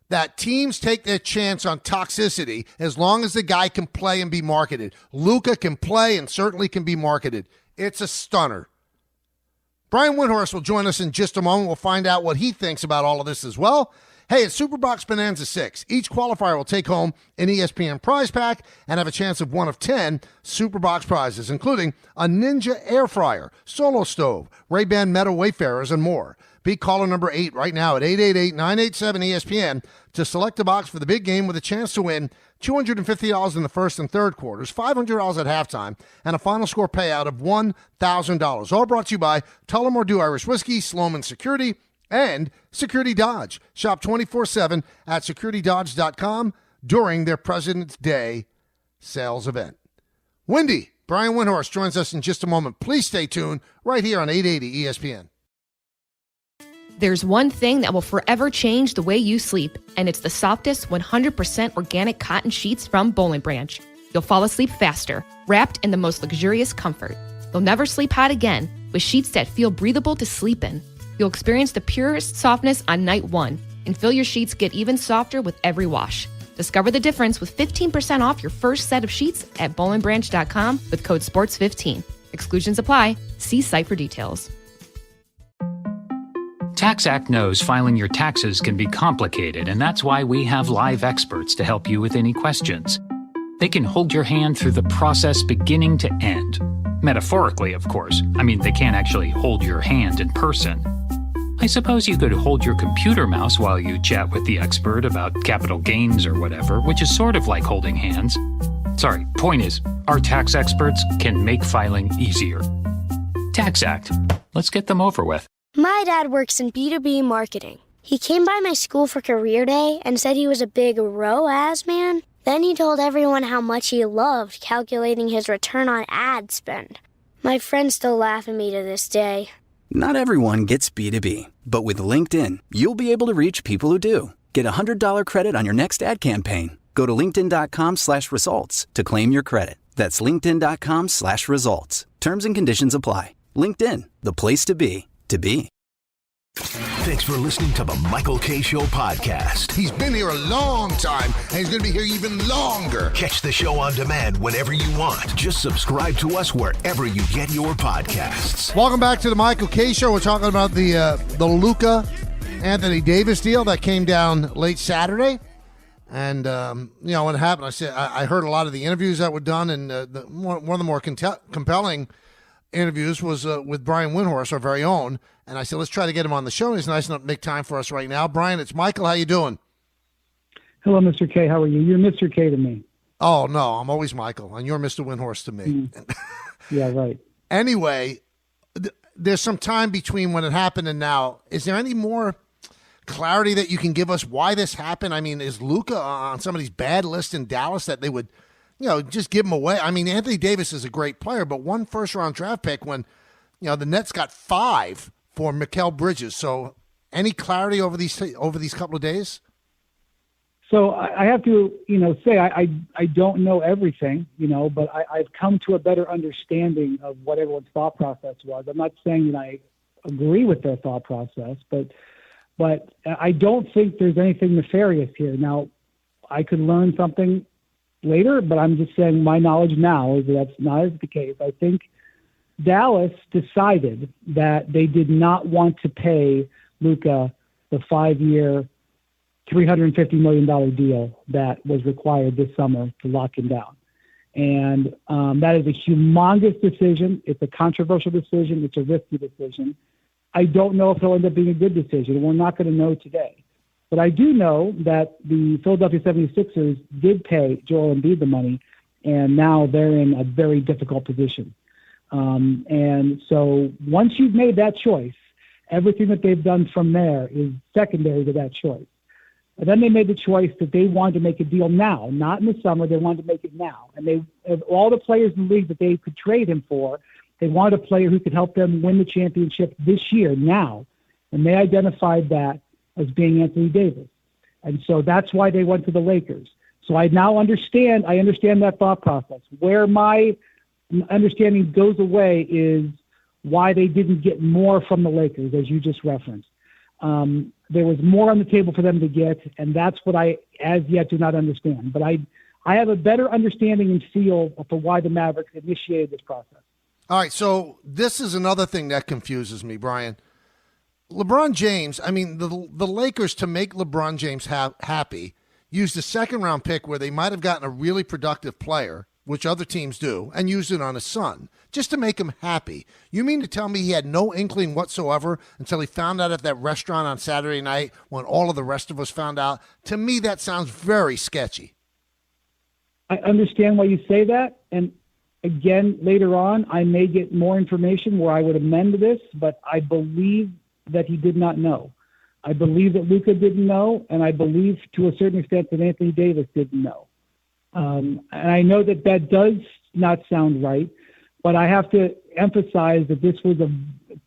that teams take their chance on toxicity as long as the guy can play and be marketed. Luka can play and certainly can be marketed. It's a stunner. Brian Windhorst will join us in just a moment. We'll find out what he thinks about all of this as well. Hey, it's Superbox Bonanza 6. Each qualifier will take home an ESPN prize pack and have a chance of 1 of 10 Superbox prizes, including a Ninja Air Fryer, Solo Stove, Ray-Ban Meta Wayfarers, and more. Be caller number 8 right now at 888-987-ESPN to select a box for the big game with a chance to win $250 in the first and third quarters, $500 at halftime, and a final score payout of $1,000. All brought to you by Tullamore Dew Irish Whiskey, Sloman Security, and Security Dodge. Shop 24/7 at securitydodge.com during their President's Day sales event. Windy, Brian Windhorst joins us in just a moment. Please stay tuned right here on 880 ESPN. There's one thing that will forever change the way you sleep, and it's the softest 100% organic cotton sheets from Boll & Branch. You'll fall asleep faster, wrapped in the most luxurious comfort. You'll never sleep hot again with sheets that feel breathable to sleep in. You'll experience the purest softness on night 1 and feel your sheets get even softer with every wash. Discover the difference with 15% off your first set of sheets at bowlinbranch.com with code SPORTS15. Exclusions apply. See site for details. TaxAct knows filing your taxes can be complicated, and that's why we have live experts to help you with any questions. They can hold your hand through the process beginning to end. Metaphorically, of course. I mean, they can't actually hold your hand in person. I suppose you could hold your computer mouse while you chat with the expert about capital gains or whatever, which is sort of like holding hands. Sorry, point is, our tax experts can make filing easier. TaxAct. Let's get them over with. My dad works in B2B marketing. He came by my school for career day and said he was a big ROAS man. Then he told everyone how much he loved calculating his return on ad spend. My friends still laugh at me to this day. Not everyone gets B2B, but with LinkedIn, you'll be able to reach people who do. Get a $100 credit on your next ad campaign. Go to linkedin.com/results to claim your credit. That's linkedin.com/results. Terms and conditions apply. LinkedIn, the place to be, to be. Thanks for listening to the Michael K. Show podcast. He's been here a long time, and he's going to be here even longer. Catch the show on demand whenever you want. Just subscribe to us wherever you get your podcasts. Welcome back to the Michael K. Show. We're talking about the Luka Anthony Davis deal that came down late Saturday. And, you know, what happened, I heard a lot of the interviews that were done, and one of the more compelling interviews was with Brian Windhorst, our very own. And I said, let's try to get him on the show. And he's nice enough to make time for us right now. Brian, it's Michael. How you doing? Hello, Mr. K. How are you? You're Mr. K to me. Oh, no, I'm always Michael. And you're Mr. Windhorst to me. Yeah, right. Anyway, there's some time between when it happened and now. Is there any more clarity that you can give us why this happened? I mean, is Luka on somebody's bad list in Dallas that they would, you know, just give him away? I mean, Anthony Davis is a great player, but one first-round draft pick when, you know, the Nets got 5 for Mikal Bridges. So any clarity over these couple of days? So I have to, you know, say I don't know everything, you know, but I've come to a better understanding of what everyone's thought process was. I'm not saying that I agree with their thought process, but I don't think there's anything nefarious here. Now, I could learn something later, but I'm just saying my knowledge now is that that's not the case. I think Dallas decided that they did not want to pay Luka the 5-year, $350 million deal that was required this summer to lock him down. And that is a humongous decision. It's a controversial decision. It's a risky decision. I don't know if it'll end up being a good decision. We're not going to know today. But I do know that the Philadelphia 76ers did pay Joel Embiid the money, and now they're in a very difficult position. And so once you've made that choice, everything that they've done from there is secondary to that choice. And then they made the choice that they wanted to make a deal now, not in the summer. They wanted to make it now. And they, of all the players in the league that they could trade him for, they wanted a player who could help them win the championship this year, now. And they identified that as being Anthony Davis. And so that's why they went to the Lakers. So I now understand that thought process. Where my understanding goes away is why they didn't get more from the Lakers, as you just referenced. There was more on the table for them to get, and that's what I, as yet, do not understand. But I have a better understanding and feel for why the Mavericks initiated this process. All right, so this is another thing that confuses me, Brian. LeBron James, I mean, the Lakers, to make LeBron James happy, used a second-round pick where they might have gotten a really productive player, which other teams do, and used it on his son, just to make him happy. You mean to tell me he had no inkling whatsoever until he found out at that restaurant on Saturday night when all of the rest of us found out? To me, that sounds very sketchy. I understand why you say that, and again, later on, I may get more information where I would amend this, but I believe that he did not know. I believe that Luka didn't know, and I believe to a certain extent that Anthony Davis didn't know. And I know that that does not sound right, but I have to emphasize that this was a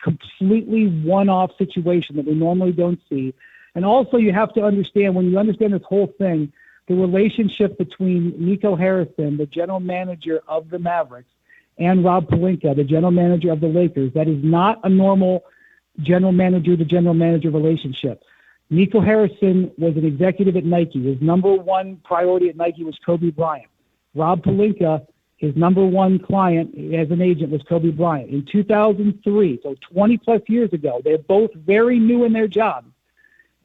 completely one-off situation that we normally don't see. And also you have to understand, when you understand this whole thing, the relationship between Nico Harrison, the general manager of the Mavericks, and Rob Pelinka, the general manager of the Lakers, that is not a normal general manager to general manager relationship. Nico Harrison was an executive at Nike. His number one priority at Nike was Kobe Bryant. Rob Pelinka, his number one client as an agent was Kobe Bryant. In 2003, so 20-plus years ago, they're both very new in their jobs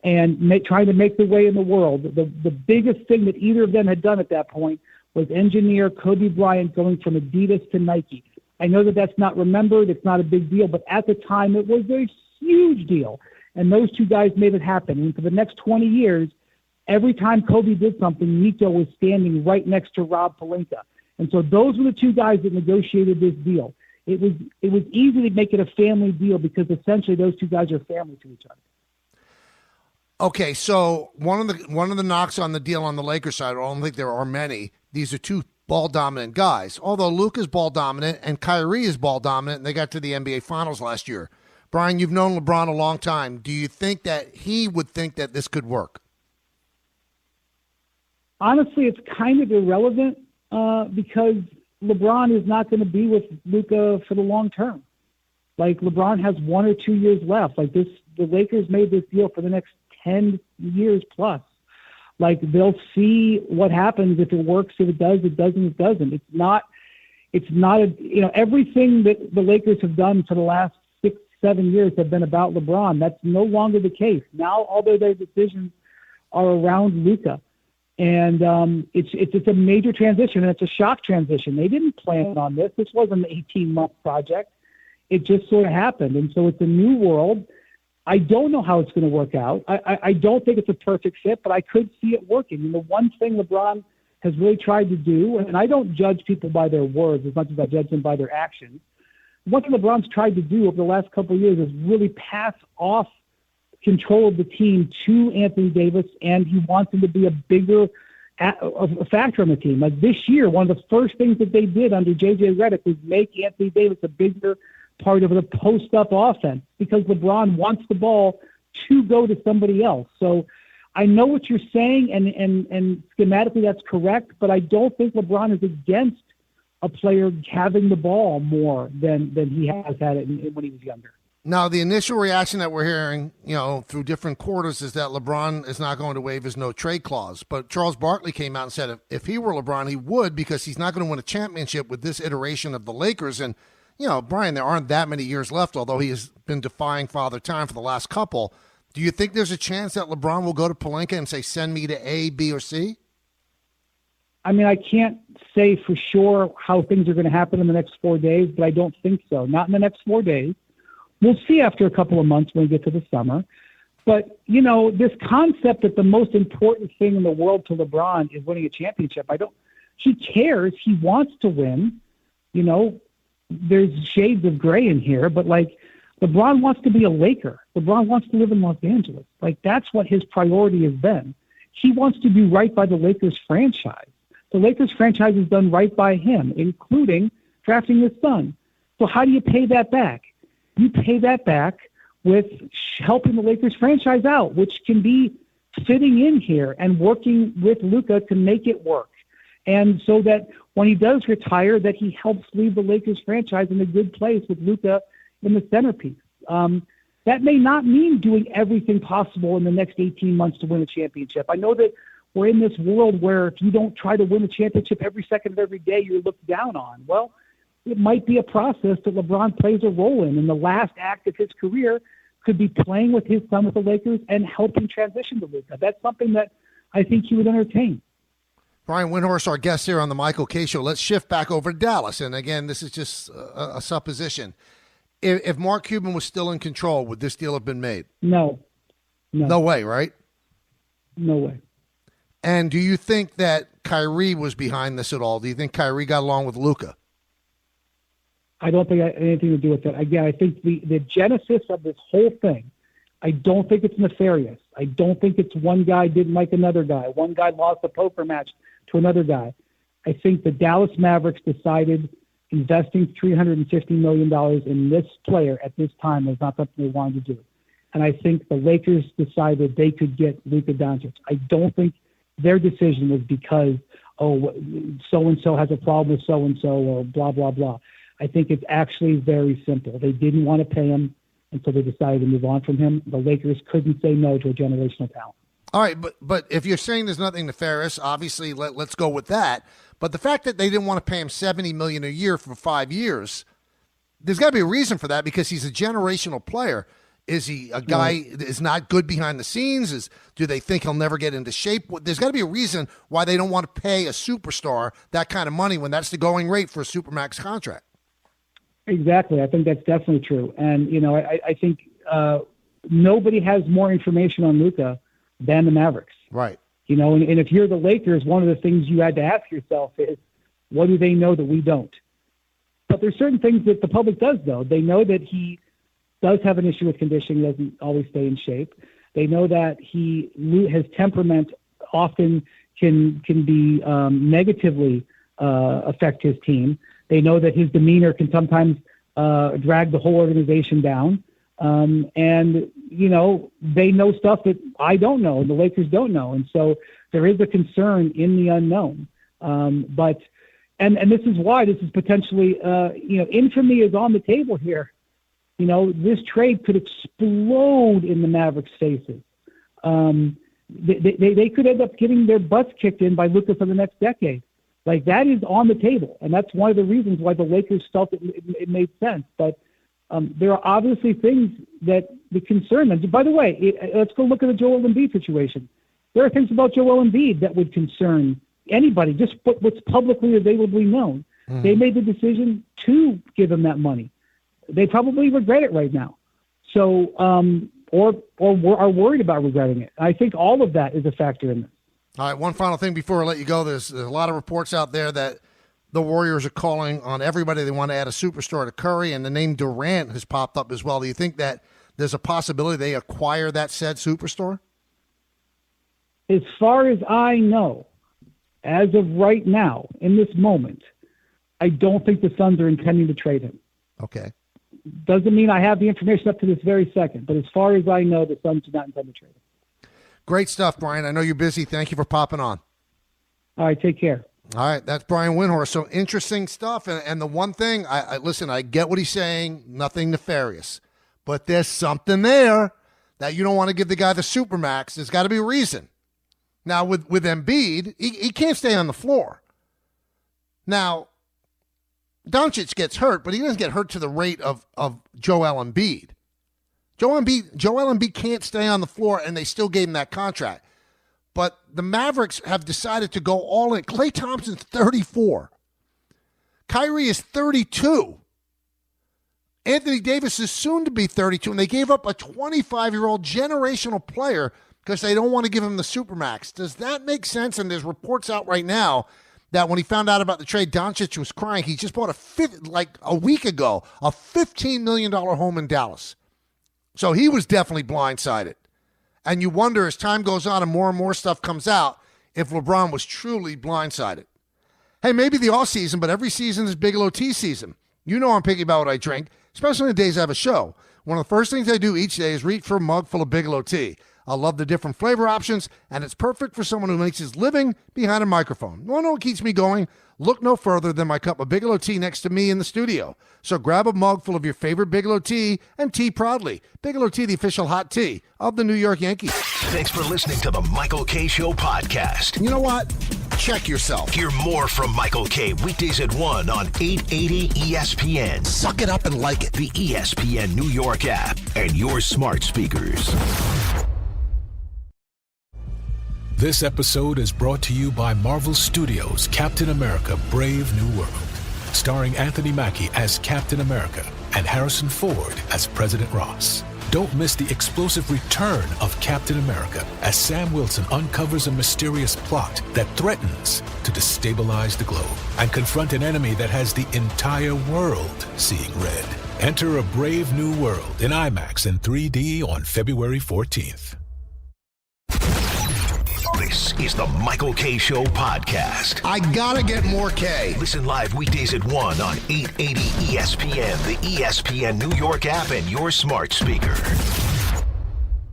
and trying to make their way in the world. The biggest thing that either of them had done at that point was engineer Kobe Bryant going from Adidas to Nike. I know that that's not remembered. It's not a big deal. But at the time, it was a huge deal. And those two guys made it happen. And for the next 20 years, every time Kobe did something, Nico was standing right next to Rob Pelinka. And so those were the two guys that negotiated this deal. It was easy to make it a family deal because essentially those two guys are family to each other. Okay, so one of the knocks on the deal on the Lakers side, I don't think there are many. These are two ball-dominant guys. Although Luka's ball-dominant and Kyrie is ball-dominant, and they got to the NBA Finals last year. Brian, you've known LeBron a long time. Do you think that he would think that this could work? Honestly, it's kind of irrelevant because LeBron is not going to be with Luka for the long term. Like, LeBron has 1 or 2 years left. Like, the Lakers made this deal for the next 10 years plus. Like, they'll see what happens. If it works, if it does, it doesn't, it doesn't. It's not everything that the Lakers have done for the last 6-7 years have been about LeBron. That's no longer the case. Now, all their decisions are around Luka. And it's a major transition, and it's a shock transition. They didn't plan on this. This wasn't an 18-month project. It just sort of happened. And so it's a new world. I don't know how it's going to work out. I don't think it's a perfect fit, but I could see it working. And the one thing LeBron has really tried to do, and I don't judge people by their words as much as I judge them by their actions. One thing LeBron's tried to do over the last couple of years is really pass off control of the team to Anthony Davis, and he wants him to be a bigger a factor on the team. Like this year, one of the first things that they did under J.J. Redick was make Anthony Davis a bigger part of the post-up offense because LeBron wants the ball to go to somebody else. So I know what you're saying, and schematically that's correct, but I don't think LeBron is against a player having the ball more than he has had it when he was younger. Now, the initial reaction that we're hearing, through different quarters is that LeBron is not going to waive his no-trade clause. But Charles Barkley came out and said if he were LeBron, he would because he's not going to win a championship with this iteration of the Lakers. And, Brian, there aren't that many years left, although he has been defying Father Time for the last couple. Do you think there's a chance that LeBron will go to Pelinka and say, send me to A, B, or C? I mean, I can't say for sure how things are going to happen in the next 4 days, but I don't think so. Not in the next 4 days. We'll see after a couple of months when we get to the summer. But, this concept that the most important thing in the world to LeBron is winning a championship, he cares. He wants to win. There's shades of gray in here, but LeBron wants to be a Laker. LeBron wants to live in Los Angeles. That's what his priority has been. He wants to do right by the Lakers franchise. The Lakers franchise has done right by him, including drafting his son. So how do you pay that back? You pay that back with helping the Lakers franchise out, which can be fitting in here and working with Luka to make it work. And so that when he does retire, that he helps leave the Lakers franchise in a good place with Luka in the centerpiece. That may not mean doing everything possible in the next 18 months to win a championship. I know that we're in this world where if you don't try to win a championship every second of every day, you're looked down on. Well, it might be a process that LeBron plays a role in. And the last act of his career could be playing with his son with the Lakers and helping transition to Luka. That's something that I think he would entertain. Brian Windhorst, our guest here on the Michael K. Show. Let's shift back over to Dallas. And again, this is just a supposition. If Mark Cuban was still in control, would this deal have been made? No. No way, right? No way. And do you think that Kyrie was behind this at all? Do you think Kyrie got along with Luka? I don't think it had anything to do with that. Again, I think the genesis of this whole thing, I don't think it's nefarious. I don't think it's one guy didn't like another guy. One guy lost a poker match to another guy. I think the Dallas Mavericks decided investing $350 million in this player at this time was not something they wanted to do. And I think the Lakers decided they could get Luka Docic. I don't think their decision was because, so-and-so has a problem with so-and-so or blah, blah, blah. I think it's actually very simple. They didn't want to pay him. And so they decided to move on from him. The Lakers couldn't say no to a generational talent. All right, but if you're saying there's nothing nefarious, obviously let's go with that. But the fact that they didn't want to pay him $70 million a year for 5 years, there's got to be a reason for that because he's a generational player. Is he a guy that is not good behind the scenes? Do they think he'll never get into shape? There's got to be a reason why they don't want to pay a superstar that kind of money when that's the going rate for a Supermax contract. Exactly. I think that's definitely true. And, I think nobody has more information on Luka than the Mavericks. Right. And if you're the Lakers, one of the things you had to ask yourself is, what do they know that we don't? But there's certain things that the public does know. They know that he does have an issue with conditioning, doesn't always stay in shape. They know that his temperament often can be negatively affect his team. They know that his demeanor can sometimes drag the whole organization down. And, they know stuff that I don't know and the Lakers don't know. And so there is a concern in the unknown. But this is why this is potentially, infamy is on the table here. This trade could explode in the Mavericks' faces. They could end up getting their butts kicked in by Luka for the next decade. Like, that is on the table, and that's one of the reasons why the Lakers felt it made sense. But there are obviously things that concern them. By the way, let's go look at the Joel Embiid situation. There are things about Joel Embiid that would concern anybody, just what's publicly availably known. Mm-hmm. They made the decision to give him that money. They probably regret it right now. So, or are worried about regretting it. I think all of that is a factor in this. All right, one final thing before I let you go. There's a lot of reports out there that the Warriors are calling on everybody. They want to add a superstar to Curry, and the name Durant has popped up as well. Do you think that there's a possibility they acquire that said superstar? As far as I know, as of right now, in this moment, I don't think the Suns are intending to trade him. Okay. Doesn't mean I have the information up to this very second, but as far as I know, the Suns do not intend to trade him. Great stuff, Brian. I know you're busy. Thank you for popping on. All right, take care. All right, that's Brian Windhorst. So interesting stuff. And the one thing, I listen, I get what he's saying, nothing nefarious. But there's something there that you don't want to give the guy the Supermax. There's got to be a reason. Now, with Embiid, he can't stay on the floor. Now, Doncic gets hurt, but he doesn't get hurt to the rate of Joel Embiid. Joel Embiid can't stay on the floor, and they still gave him that contract. But the Mavericks have decided to go all in. Klay Thompson's 34. Kyrie is 32. Anthony Davis is soon to be 32, and they gave up a 25-year-old generational player because they don't want to give him the Supermax. Does that make sense? And there's reports out right now that when he found out about the trade, Doncic was crying. He just bought a week ago, a $15 million home in Dallas. So he was definitely blindsided. And you wonder as time goes on and more stuff comes out if LeBron was truly blindsided. Hey, maybe the off season, but every season is Bigelow tea season. You know I'm picky about what I drink, especially on the days I have a show. One of the first things I do each day is reach for a mug full of Bigelow tea. I love the different flavor options, and it's perfect for someone who makes his living behind a microphone. You want to know what keeps me going? Look no further than my cup of Bigelow tea next to me in the studio. So grab a mug full of your favorite Bigelow tea and tea proudly. Bigelow tea, the official hot tea of the New York Yankees. Thanks for listening to the Michael K. Show podcast. You know what? Check yourself. Hear more from Michael K. weekdays at 1 on 880 ESPN. Suck it up and like it. The ESPN New York app and your smart speakers. This episode is brought to you by Marvel Studios' Captain America: Brave New World, starring Anthony Mackie as Captain America and Harrison Ford as President Ross. Don't miss the explosive return of Captain America as Sam Wilson uncovers a mysterious plot that threatens to destabilize the globe and confront an enemy that has the entire world seeing red. Enter A Brave New World in IMAX and 3D on February 14th. This is the Michael K. Show podcast. I gotta get more K. Listen live weekdays at 1 on 880 ESPN, the ESPN New York app, and your smart speaker.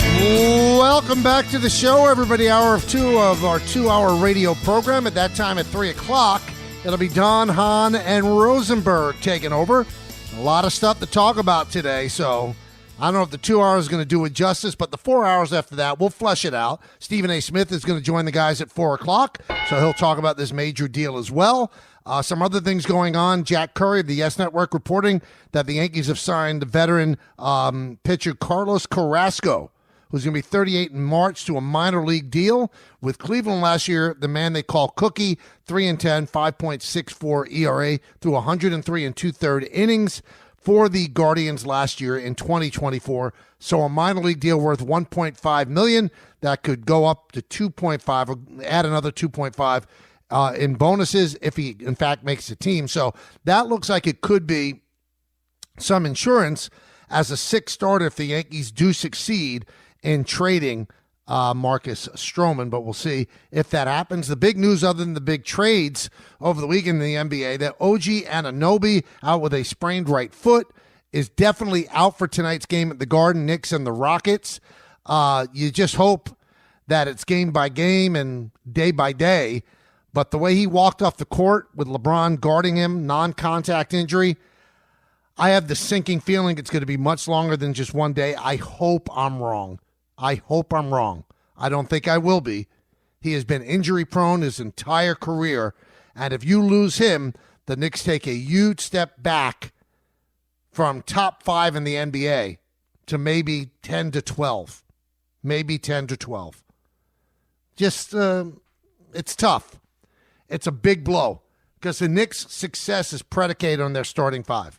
Welcome back to the show, everybody. Hour 2 of our 2-hour radio program. At that time at 3 o'clock, it'll be Don, Hahn, and Rosenberg taking over. A lot of stuff to talk about today, so I don't know if the 2 hours is going to do it justice, but the 4 hours after that, we'll flesh it out. Stephen A. Smith is going to join the guys at 4 o'clock, so he'll talk about this major deal as well. Some other things going on. Jack Curry of the Yes Network reporting that the Yankees have signed veteran pitcher Carlos Carrasco, who's going to be 38 in March, to a minor league deal with Cleveland last year. The man they call Cookie, 3-10, 5.64 ERA through 103 and 2/3 innings for the Guardians last year in 2024. So a minor league deal worth $1.5 million that could go up to 2.5, or add another 2.5 in bonuses if he in fact makes the team. So that looks like it could be some insurance as a sixth starter if the Yankees do succeed in trading Marcus Stroman, but we'll see if that happens. The big news other than the big trades over the weekend in the NBA, that OG Anunoby, out with a sprained right foot, is definitely out for tonight's game at the Garden, Knicks and the Rockets. You just hope that it's game by game and day by day, but the way he walked off the court with LeBron guarding him, non-contact injury, I have the sinking feeling it's going to be much longer than just one day. I hope I'm wrong. I hope I'm wrong. I don't think I will be. He has been injury-prone his entire career, and if you lose him, the Knicks take a huge step back from top 5 in the NBA to maybe 10 to 12. Maybe 10 to 12. Just, it's tough. It's a big blow because the Knicks' success is predicated on their starting 5.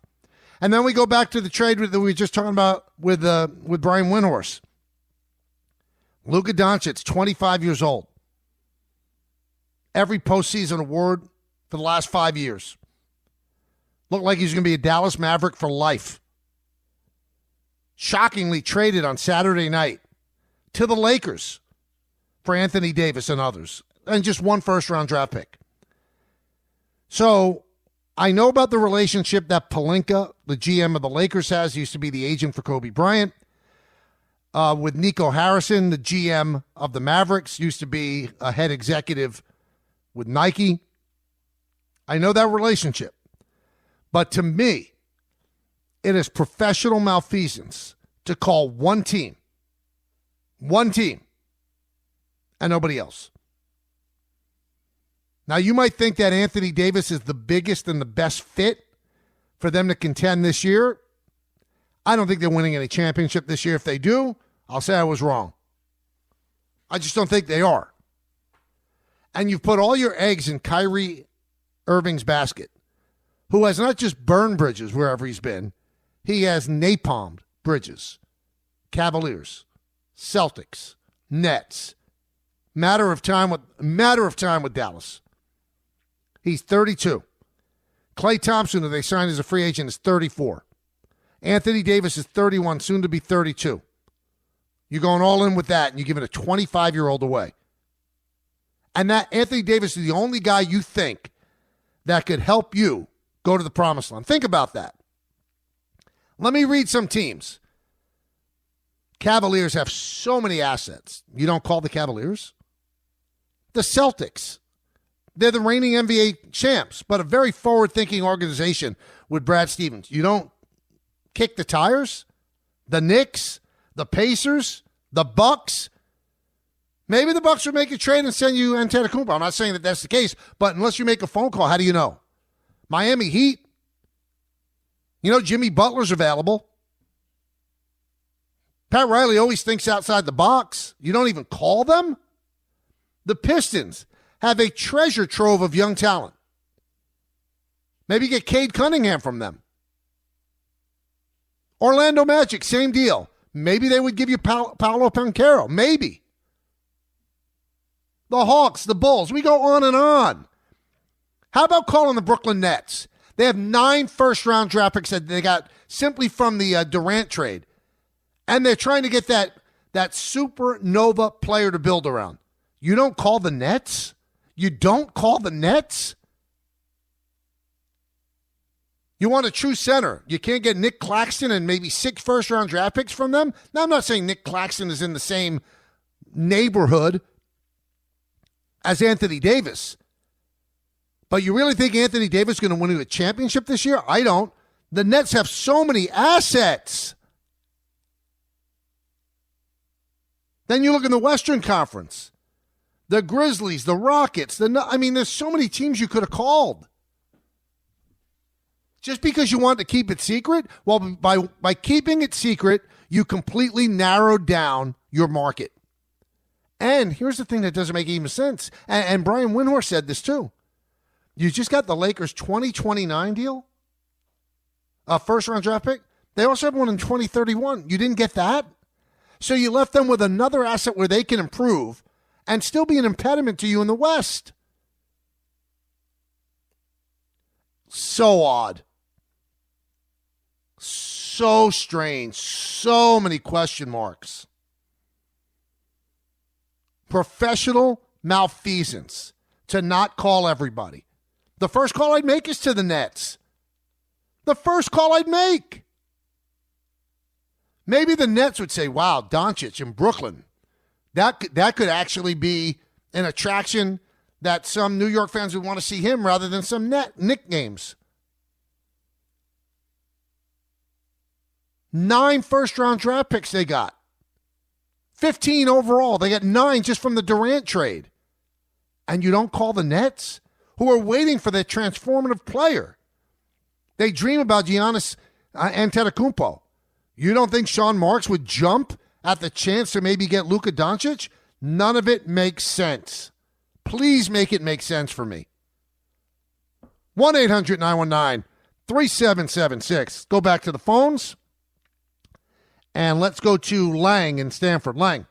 And then we go back to the trade that we were just talking about with Brian Windhorst. Luka Docic, 25 years old. Every postseason award for the last 5 years. Looked like he's going to be a Dallas Maverick for life. Shockingly traded on Saturday night to the Lakers for Anthony Davis and others. And just one first-round draft pick. So I know about the relationship that Pelinka, the GM of the Lakers, has. He used to be the agent for Kobe Bryant. With Nico Harrison, the GM of the Mavericks, used to be a head executive with Nike. I know that relationship. But to me, it is professional malfeasance to call one team, and nobody else. Now, you might think that Anthony Davis is the biggest and the best fit for them to contend this year. I don't think they're winning any championship this year. If they do, I'll say I was wrong. I just don't think they are. And you've put all your eggs in Kyrie Irving's basket, who has not just burned bridges wherever he's been, he has napalmed bridges. Cavaliers, Celtics, Nets. Matter of time with Dallas. He's 32. Klay Thompson, who they signed as a free agent, is 34. Anthony Davis is 31, soon to be 32. You're going all in with that, and you're giving a 25-year-old away. And that Anthony Davis is the only guy you think that could help you go to the promised land. Think about that. Let me read some teams. Cavaliers have so many assets. You don't call the Cavaliers? The Celtics. They're the reigning NBA champs, but a very forward-thinking organization with Brad Stevens. You don't kick the tires? The Knicks, the Pacers, the Bucks. Maybe the Bucks would make a trade and send you Antetokounmpo. I'm not saying that that's the case, but unless you make a phone call, how do you know? Miami Heat. You know Jimmy Butler's available. Pat Riley always thinks outside the box. You don't even call them? The Pistons have a treasure trove of young talent. Maybe get Cade Cunningham from them. Orlando Magic, same deal. Maybe they would give you Paolo Banchero. Maybe. The Hawks, the Bulls. We go on and on. How about calling the Brooklyn Nets? They have 9 first-round draft picks that they got simply from the Durant trade. And they're trying to get that supernova player to build around. You don't call the Nets? You don't call the Nets? You want a true center. You can't get Nick Claxton and maybe 6 first-round draft picks from them? Now, I'm not saying Nick Claxton is in the same neighborhood as Anthony Davis. But you really think Anthony Davis is going to win you a championship this year? I don't. The Nets have so many assets. Then you look in the Western Conference. The Grizzlies, the Rockets, there's so many teams you could have called. Just because you want to keep it secret? Well, by keeping it secret, you completely narrowed down your market. And here's the thing that doesn't make even sense. And Brian Windhorst said this too. You just got the Lakers 2029 deal, a first-round draft pick. They also have one in 2031. You didn't get that? So you left them with another asset where they can improve and still be an impediment to you in the West. So odd. So strange. So many question marks. Professional malfeasance to not call everybody. The first call I'd make is to the Nets. The first call I'd make. Maybe the Nets would say, wow, Doncic in Brooklyn. That could actually be an attraction that some New York fans would want to see him rather than some Knick games. 9 first-round draft picks they got. 15 overall. They got 9 just from the Durant trade. And you don't call the Nets, who are waiting for that transformative player. They dream about Giannis Antetokounmpo. You don't think Sean Marks would jump at the chance to maybe get Luka Docic? None of it makes sense. Please make it make sense for me. 1-800-919-3776. Go back to the phones. And let's go to Lang in Stanford. Lang.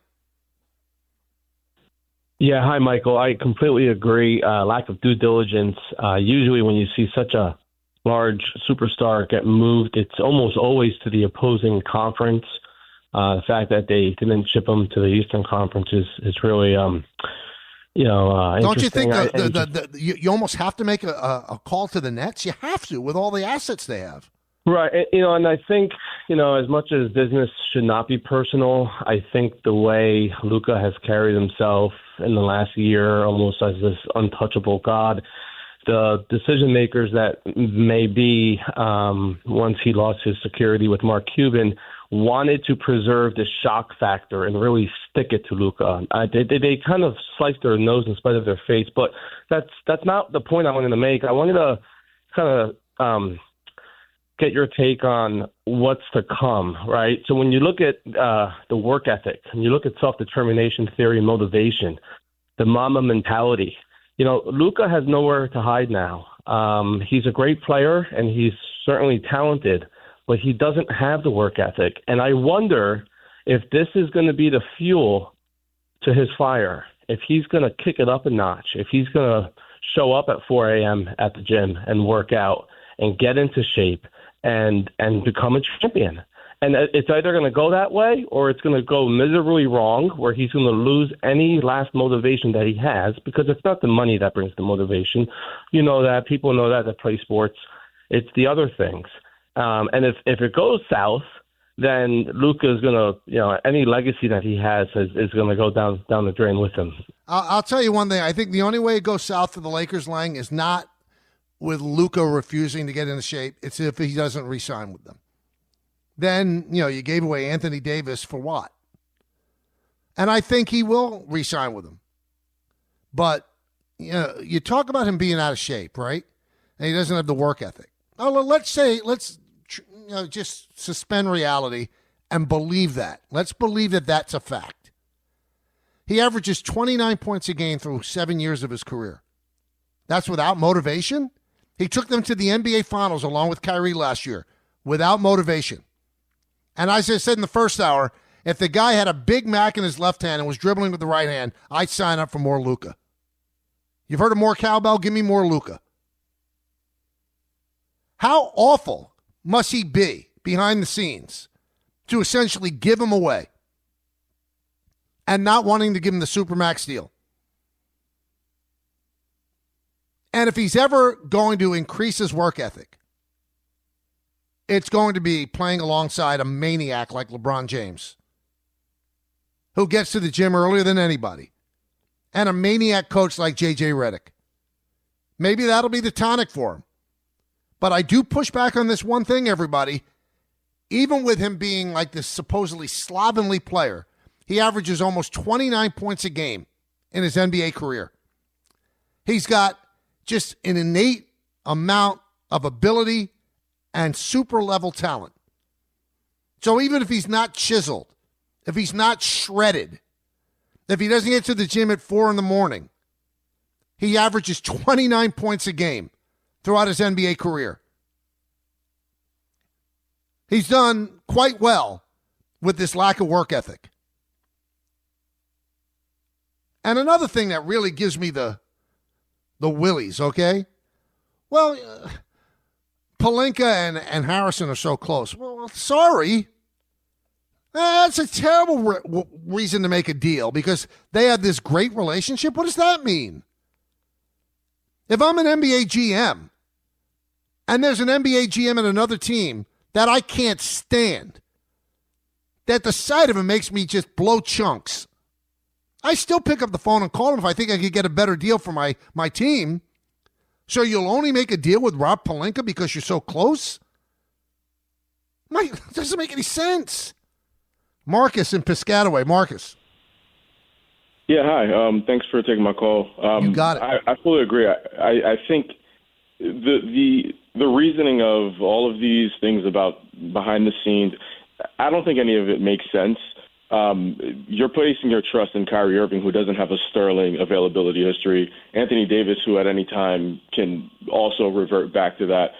Yeah, hi, Michael. I completely agree. Lack of due diligence. Usually when you see such a large superstar get moved, it's almost always to the opposing conference. The fact that they didn't ship him to the Eastern Conference is really, Don't you think you almost have to make a call to the Nets? You have to with all the assets they have. Right. And I think, as much as business should not be personal, I think the way Luka has carried himself in the last year, almost as this untouchable god, the decision makers that may be, once he lost his security with Mark Cuban, wanted to preserve the shock factor and really stick it to Luka. They kind of sliced their nose in spite of their face, but that's not the point I wanted to make. I wanted to kind of get your take on what's to come, right? So when you look at the work ethic, and you look at self-determination theory and motivation, the mama mentality, Luka has nowhere to hide now. He's a great player, and he's certainly talented, but he doesn't have the work ethic. And I wonder if this is going to be the fuel to his fire, if he's going to kick it up a notch, if he's going to show up at 4 a.m. at the gym and work out and get into shape and become a champion. And it's either going to go that way or it's going to go miserably wrong, where he's going to lose any last motivation that he has, because it's not the money that brings the motivation. You know that. People know that play sports. It's the other things. And if it goes south, then Luka is going to, any legacy that he has is going to go down the drain with him. I'll tell you one thing. I think the only way it goes south for the Lakers, Lang, is not with Luka refusing to get into shape. It's if he doesn't re-sign with them. Then, you gave away Anthony Davis for what? And I think he will re-sign with them. But, you talk about him being out of shape, right? And he doesn't have the work ethic. Oh, let's just suspend reality and believe that. Let's believe that that's a fact. He averages 29 points a game through 7 years of his career. That's without motivation? He took them to the NBA Finals along with Kyrie last year without motivation. And as I said in the first hour, if the guy had a Big Mac in his left hand and was dribbling with the right hand, I'd sign up for more Luka. You've heard of more cowbell? Give me more Luka. How awful must he be behind the scenes to essentially give him away and not wanting to give him the Supermax deal? And if he's ever going to increase his work ethic, it's going to be playing alongside a maniac like LeBron James, who gets to the gym earlier than anybody, and a maniac coach like J.J. Redick. Maybe that'll be the tonic for him. But I do push back on this one thing, everybody. Even with him being like this supposedly slovenly player he averages almost 29 points a game in his NBA career. He's got just an innate amount of ability and super level talent. So even if he's not chiseled, if he's not shredded, if he doesn't get to the gym at 4 a.m, he averages 29 points a game throughout his NBA career. He's done quite well with this lack of work ethic. And another thing that really gives me the willies, okay? Well, Pelinka and Harrison are so close. Well, sorry. That's a terrible reason to make a deal because they have this great relationship. What does that mean? If I'm an NBA GM and there's an NBA GM at another team that I can't stand, that the sight of him makes me just blow chunks, I still pick up the phone and call him if I think I could get a better deal for my team. So you'll only make a deal with Rob Pelinka because you're so close? It doesn't make any sense. Marcus in Piscataway. Marcus. Yeah, hi. Thanks for taking my call. You got it. I fully agree. I think the reasoning of all of these things about behind the scenes, I don't think any of it makes sense. You're placing your trust in Kyrie Irving, who doesn't have a sterling availability history. Anthony Davis, who at any time can also revert back to that.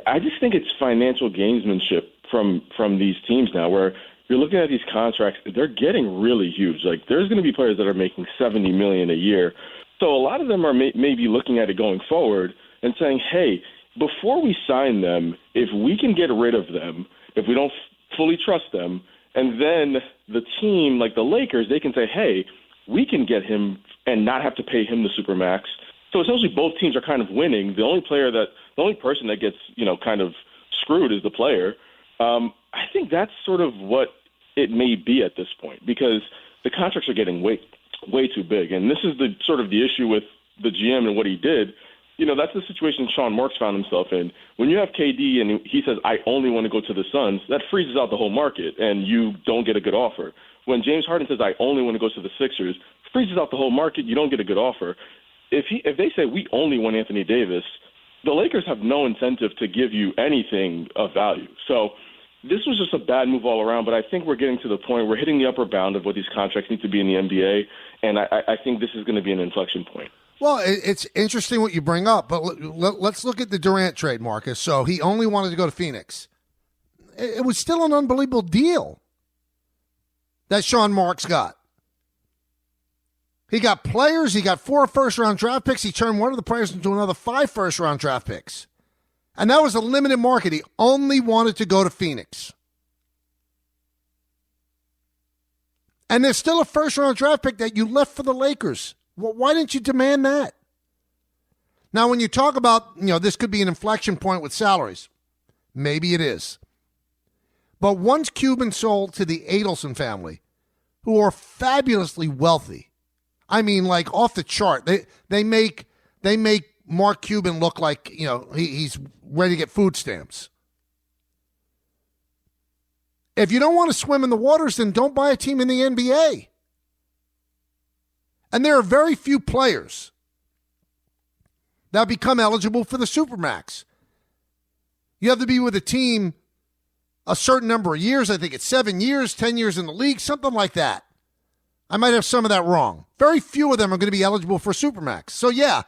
I just think it's financial gamesmanship from these teams now, where you're looking at these contracts, they're getting really huge. Like, there's going to be players that are making $70 million a year. So a lot of them are maybe looking at it going forward and saying, hey, before we sign them, if we can get rid of them, if we don't fully trust them, and then the team, like the Lakers, they can say, hey, we can get him and not have to pay him the supermax. So essentially both teams are kind of winning. The only person that gets, kind of screwed is the player. I think that's sort of what it may be at this point, because the contracts are getting way too big. And this is the sort of the issue with the GM and what he did. That's the situation Sean Marks found himself in. When you have KD and he says, I only want to go to the Suns, that freezes out the whole market and you don't get a good offer. When James Harden says, I only want to go to the Sixers, freezes out the whole market, you don't get a good offer. If they say, we only want Anthony Davis, the Lakers have no incentive to give you anything of value. So this was just a bad move all around, but I think we're getting to the point, we're hitting the upper bound of what these contracts need to be in the NBA, and I think this is going to be an inflection point. Well, it's interesting what you bring up, but let's look at the Durant trade, Marcus. So he only wanted to go to Phoenix. It was still an unbelievable deal that Sean Marks got. He got players. He got 4 first-round draft picks. He turned one of the players into another 5 first-round draft picks. And that was a limited market. He only wanted to go to Phoenix. And there's still a first-round draft pick that you left for the Lakers. Well, why didn't you demand that? Now, when you talk about, this could be an inflection point with salaries, maybe it is. But once Cuban sold to the Adelson family, who are fabulously wealthy, I mean, like off the chart, they make Mark Cuban look like, he's ready to get food stamps. If you don't want to swim in the waters, then don't buy a team in the NBA. And there are very few players that become eligible for the Supermax. You have to be with a team a certain number of years. I think it's 7 years, 10 years in the league, something like that. I might have some of that wrong. Very few of them are going to be eligible for Supermax. So, yeah,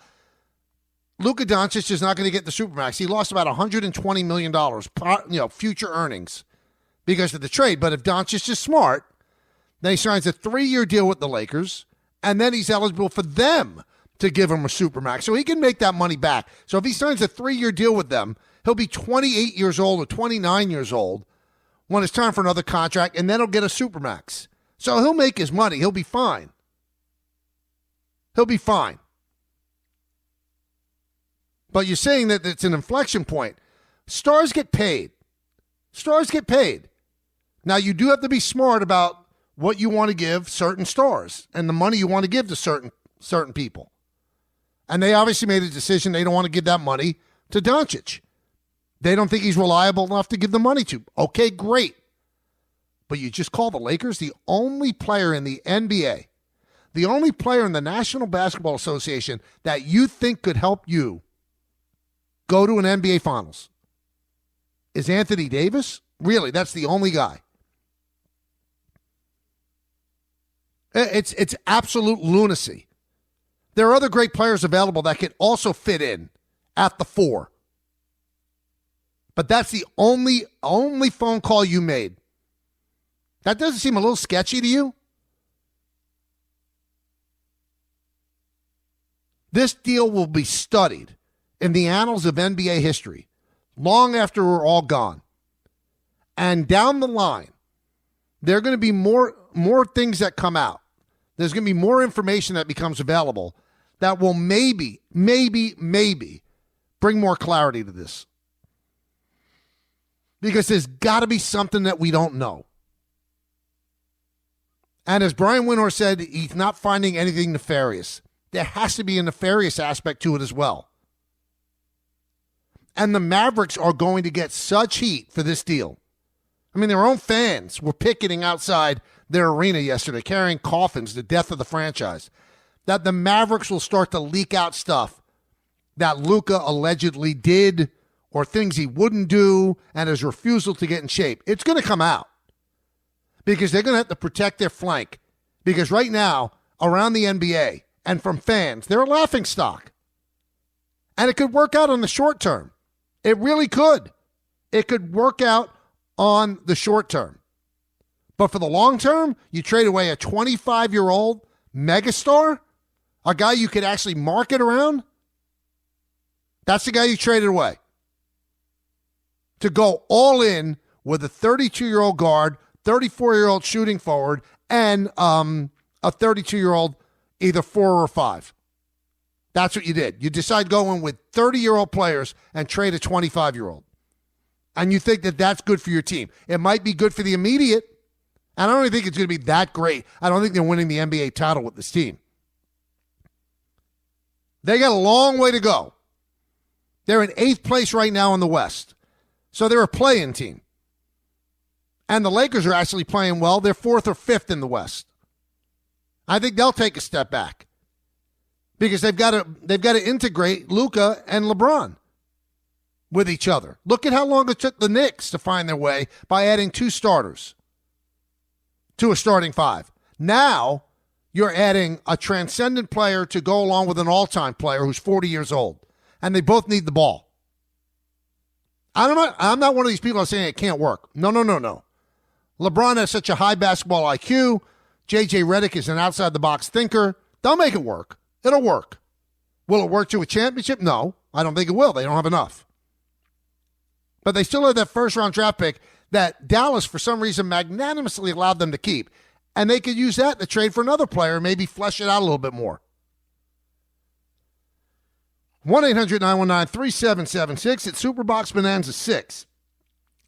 Luka Docic is not going to get the Supermax. He lost about $120 million, future earnings because of the trade. But if Doncic is smart, then he signs a 3-year deal with the Lakers, and then he's eligible for them to give him a Supermax. So he can make that money back. So if he signs a 3-year deal with them, he'll be 28 years old or 29 years old when it's time for another contract, and then he'll get a Supermax. So he'll make his money. He'll be fine. He'll be fine. But you're saying that it's an inflection point. Stars get paid. Stars get paid. Now, you do have to be smart about what you want to give certain stars and the money you want to give to certain people. And they obviously made a decision they don't want to give that money to Doncic. They don't think he's reliable enough to give the money to. Okay, great. but you just call the Lakers the only player in the NBA, the only player in the National Basketball Association that you think could help you go to an NBA Finals is Anthony Davis? Really, that's the only guy. It's absolute lunacy. There are other great players available that can also fit in at the 4. But that's the only phone call you made. That doesn't seem a little sketchy to you? This deal will be studied in the annals of NBA history long after we're all gone. And down the line, there are going to be more things that come out. There's going to be more information that becomes available that will maybe bring more clarity to this. Because there's got to be something that we don't know. And as Brian Windhorst said, he's not finding anything nefarious. There has to be a nefarious aspect to it as well. And the Mavericks are going to get such heat for this deal. I mean, their own fans were picketing outside their arena yesterday, carrying coffins, the death of the franchise, that the Mavericks will start to leak out stuff that Luka allegedly did or things he wouldn't do and his refusal to get in shape. It's going to come out because they're going to have to protect their flank because right now, around the NBA and from fans, they're a laughingstock. And it could work out on the short term. It really could. It could work out on the short term. But for the long term, you trade away a 25-year-old megastar, a guy you could actually market around. That's the guy you traded away. To go all in with a 32-year-old guard, 34-year-old shooting forward, and a 32-year-old either 4 or 5. That's what you did. You decide going with 30-year-old players and trade a 25-year-old. And you think that that's good for your team. It might be good for the immediate. And I don't even think it's going to be that great. I don't think they're winning the NBA title with this team. They got a long way to go. They're in 8th place right now in the West. So they're a play-in team. And the Lakers are actually playing well. They're 4th or 5th in the West. I think they'll take a step back because they've got to integrate Luka and LeBron with each other. Look at how long it took the Knicks to find their way by adding 2 starters to a starting 5. Now you're adding a transcendent player to go along with an all-time player who's 40 years old, and they both need the ball. I'm not one of these people that are saying it can't work. No. LeBron has such a high basketball IQ. J.J. Redick is an outside-the-box thinker. They'll make it work. It'll work. Will it work to a championship? No, I don't think it will. They don't have enough. But they still have that first-round draft pick that Dallas, for some reason, magnanimously allowed them to keep. And they could use that to trade for another player and maybe flesh it out a little bit more. 1-800-919-3776. It's Superbox Bonanza 6.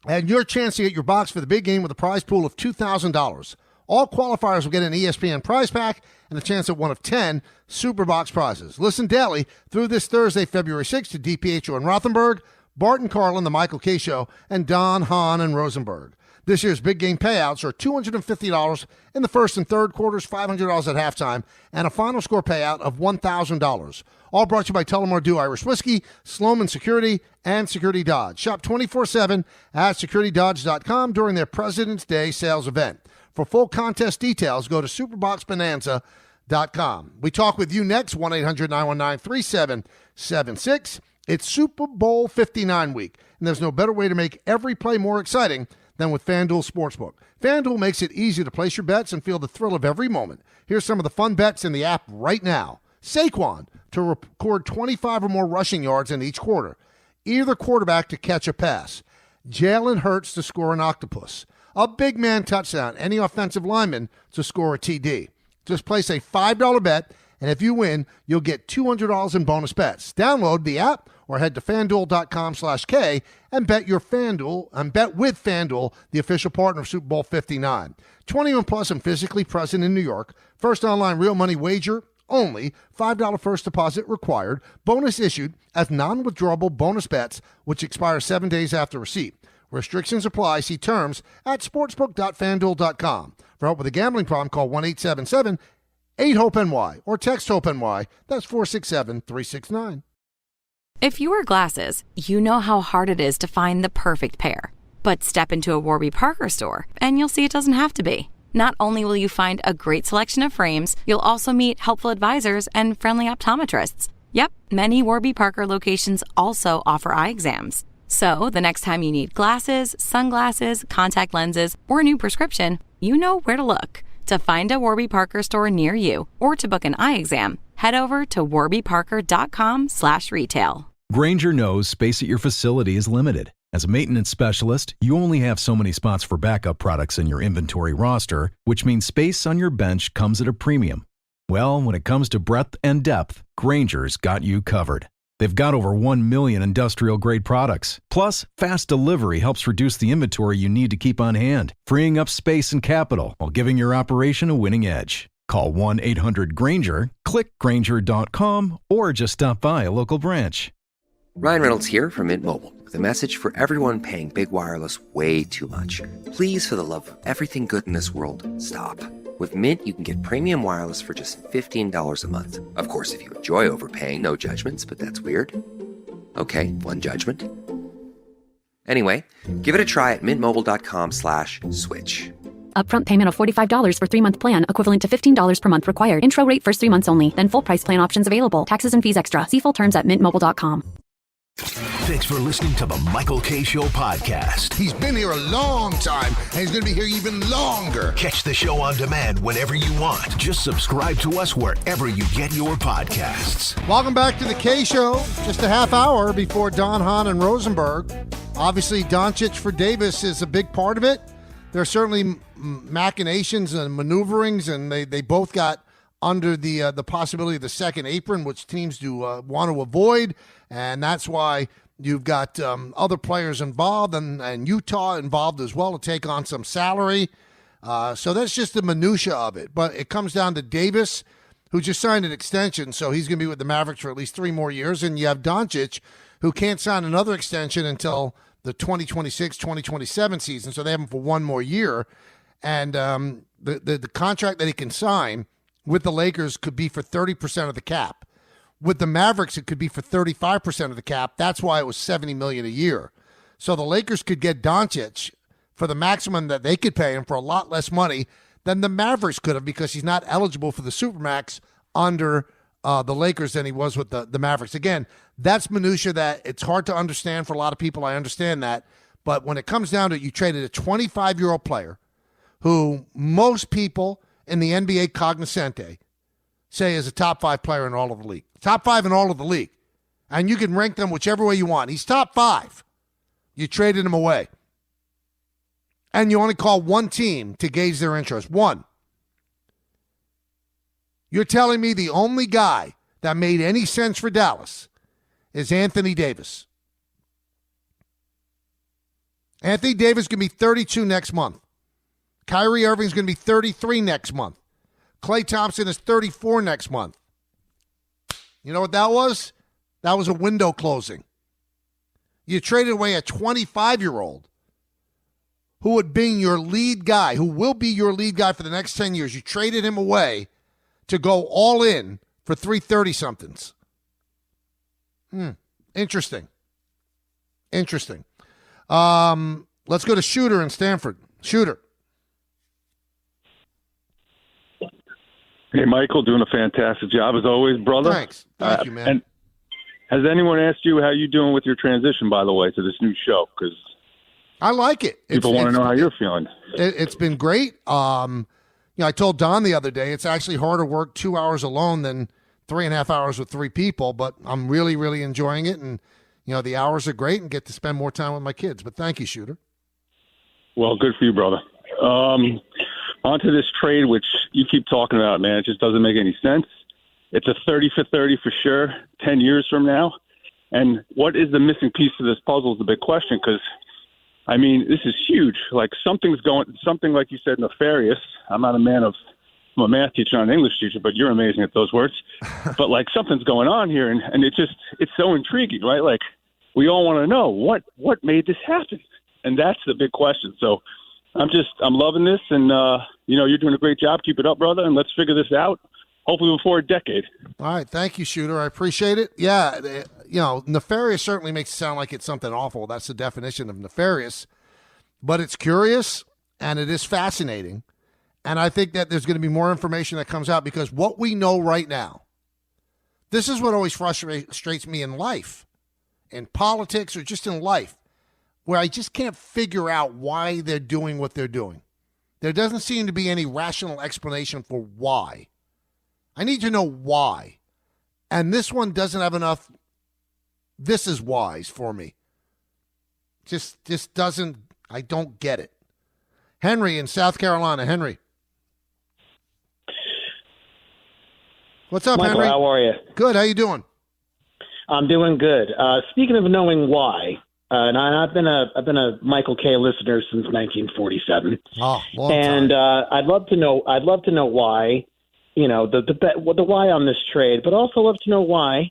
And your chance to get your box for the big game with a prize pool of $2,000. All qualifiers will get an ESPN prize pack and a chance at one of 10 Superbox prizes. Listen daily through this Thursday, February 6th to DPHO in Rothenberg, Barton Carlin, The Michael K. Show, and Don Hahn and Rosenberg. This year's big game payouts are $250 in the first and third quarters, $500 at halftime, and a final score payout of $1,000. All brought to you by Tullamore Dew Irish Whiskey, Sloman Security, and Security Dodge. Shop 24/7 at securitydodge.com during their President's Day sales event. For full contest details, go to superboxbonanza.com. We talk with you next, 1-800-919-3776. It's Super Bowl 59 week, and there's no better way to make every play more exciting than with FanDuel Sportsbook. FanDuel makes it easy to place your bets and feel the thrill of every moment. Here's some of the fun bets in the app right now. Saquon to record 25 or more rushing yards in each quarter. Either quarterback to catch a pass. Jalen Hurts to score an octopus. A big man touchdown. Any offensive lineman to score a TD. Just place a $5 bet, and if you win, you'll get $200 in bonus bets. Download the app or head to FanDuel.com/K and bet with FanDuel, the official partner of Super Bowl 59. 21 plus and physically present in New York. First online real money wager only. $5 first deposit required. Bonus issued as non-withdrawable bonus bets, which expire 7 days after receipt. Restrictions apply. See terms at sportsbook.fanduel.com. For help with a gambling problem, call 1-877-8-HOPE-NY or text HOPE-NY. That's 467-369. If you wear glasses, you know how hard it is to find the perfect pair. But step into a Warby Parker store, and you'll see it doesn't have to be. Not only will you find a great selection of frames, you'll also meet helpful advisors and friendly optometrists. Yep, many Warby Parker locations also offer eye exams. So the next time you need glasses, sunglasses, contact lenses, or a new prescription, you know where to look. To find a Warby Parker store near you or to book an eye exam, head over to warbyparker.com/retail. Grainger knows space at your facility is limited. As a maintenance specialist, you only have so many spots for backup products in your inventory roster, which means space on your bench comes at a premium. Well, when it comes to breadth and depth, Grainger's got you covered. They've got over 1 million industrial-grade products. Plus, fast delivery helps reduce the inventory you need to keep on hand, freeing up space and capital while giving your operation a winning edge. Call 1-800-GRAINGER, click Grainger.com, or just stop by a local branch. Ryan Reynolds here from Mint Mobile with a message for everyone paying big wireless way too much. Please, for the love of everything good in this world, stop. With Mint, you can get premium wireless for just $15 a month. Of course, if you enjoy overpaying, no judgments, but that's weird. Okay, one judgment. Anyway, give it a try at mintmobile.com/switch. Upfront payment of $45 for 3-month plan, equivalent to $15 per month required. Intro rate first 3 months only, then full price plan options available. Taxes and fees extra. See full terms at mintmobile.com. Thanks for listening to the Michael K. Show podcast. He's been here a long time, and he's going to be here even longer. Catch the show on demand whenever you want. Just subscribe to us wherever you get your podcasts. Welcome back to the K Show. Just a half hour before Don, Hahn, and Rosenberg. Obviously, Doncic for Davis is a big part of it. There are certainly machinations and maneuverings, and they both got under the possibility of the second apron, which teams do want to avoid, and that's why you've got other players involved and Utah involved as well to take on some salary. So that's just the minutia of it. But it comes down to Davis, who just signed an extension, so he's going to be with the Mavericks for at least 3 more years, and you have Doncic, who can't sign another extension until the 2026-2027 season, so they have him for 1 more year. And the contract that he can sign with the Lakers could be for 30% of the cap. With the Mavericks, it could be for 35% of the cap. That's why it was $70 million a year. So the Lakers could get Doncic for the maximum that they could pay him for a lot less money than the Mavericks could have, because he's not eligible for the Supermax under the Lakers than he was with the Mavericks. Again, that's minutia that it's hard to understand for a lot of people. I understand that. But when it comes down to it, you traded a 25-year-old player who most people in the NBA cognoscente say is a top 5 player in all of the league. Top 5 in all of the league. And you can rank them whichever way you want. He's top 5. You traded him away. And you only call one team to gauge their interest. One. You're telling me the only guy that made any sense for Dallas is Anthony Davis. Anthony Davis is going to be 32 next month. Kyrie Irving's going to be 33 next month. Klay Thompson is 34 next month. You know what that was? That was a window closing. You traded away a 25-year-old who would be your lead guy, who will be your lead guy for the next 10 years. You traded him away to go all in for 330-somethings. Interesting. Let's go to Shooter in Stanford. Shooter. Hey, Michael, doing a fantastic job as always, brother. Thanks. Thank you, man. And has anyone asked you how you're doing with your transition, by the way, to this new show? Because I like it. People want to know how you're feeling. It's been great. I told Don the other day it's actually harder work 2 hours alone than 3.5 hours with 3 people, but I'm really, really enjoying it. And, the hours are great and get to spend more time with my kids. But thank you, Shooter. Well, good for you, brother. On to this trade, which you keep talking about, man. It just doesn't make any sense. It's a 30 for 30 for sure, 10 years from now. And what is the missing piece to this puzzle is the big question, because, this is huge. Like, something like you said, nefarious. I'm a math teacher, not an English teacher, but you're amazing at those words. But, something's going on here, and it's so intriguing, right? Like, we all want to know, what made this happen? And that's the big question. So I'm loving this, and, you're doing a great job. Keep it up, brother, and let's figure this out, hopefully before a decade. All right. Thank you, Shooter. I appreciate it. Yeah, nefarious certainly makes it sound like it's something awful. That's the definition of nefarious. But it's curious, and it is fascinating. And I think that there's going to be more information that comes out because what we know right now, this is what always frustrates me in life, in politics or just in life, where I just can't figure out why they're doing what they're doing. There doesn't seem to be any rational explanation for why. I need to know why. And this one doesn't have enough this is whys for me. Just doesn't, I don't get it. Henry in South Carolina. Henry. What's up, Michael, Henry? how are you? Good. How you doing? I'm doing good. Speaking of knowing why, and I've been a Michael K. listener since 1947. Oh, long and time. I'd love to know why, the why on this trade, but also love to know why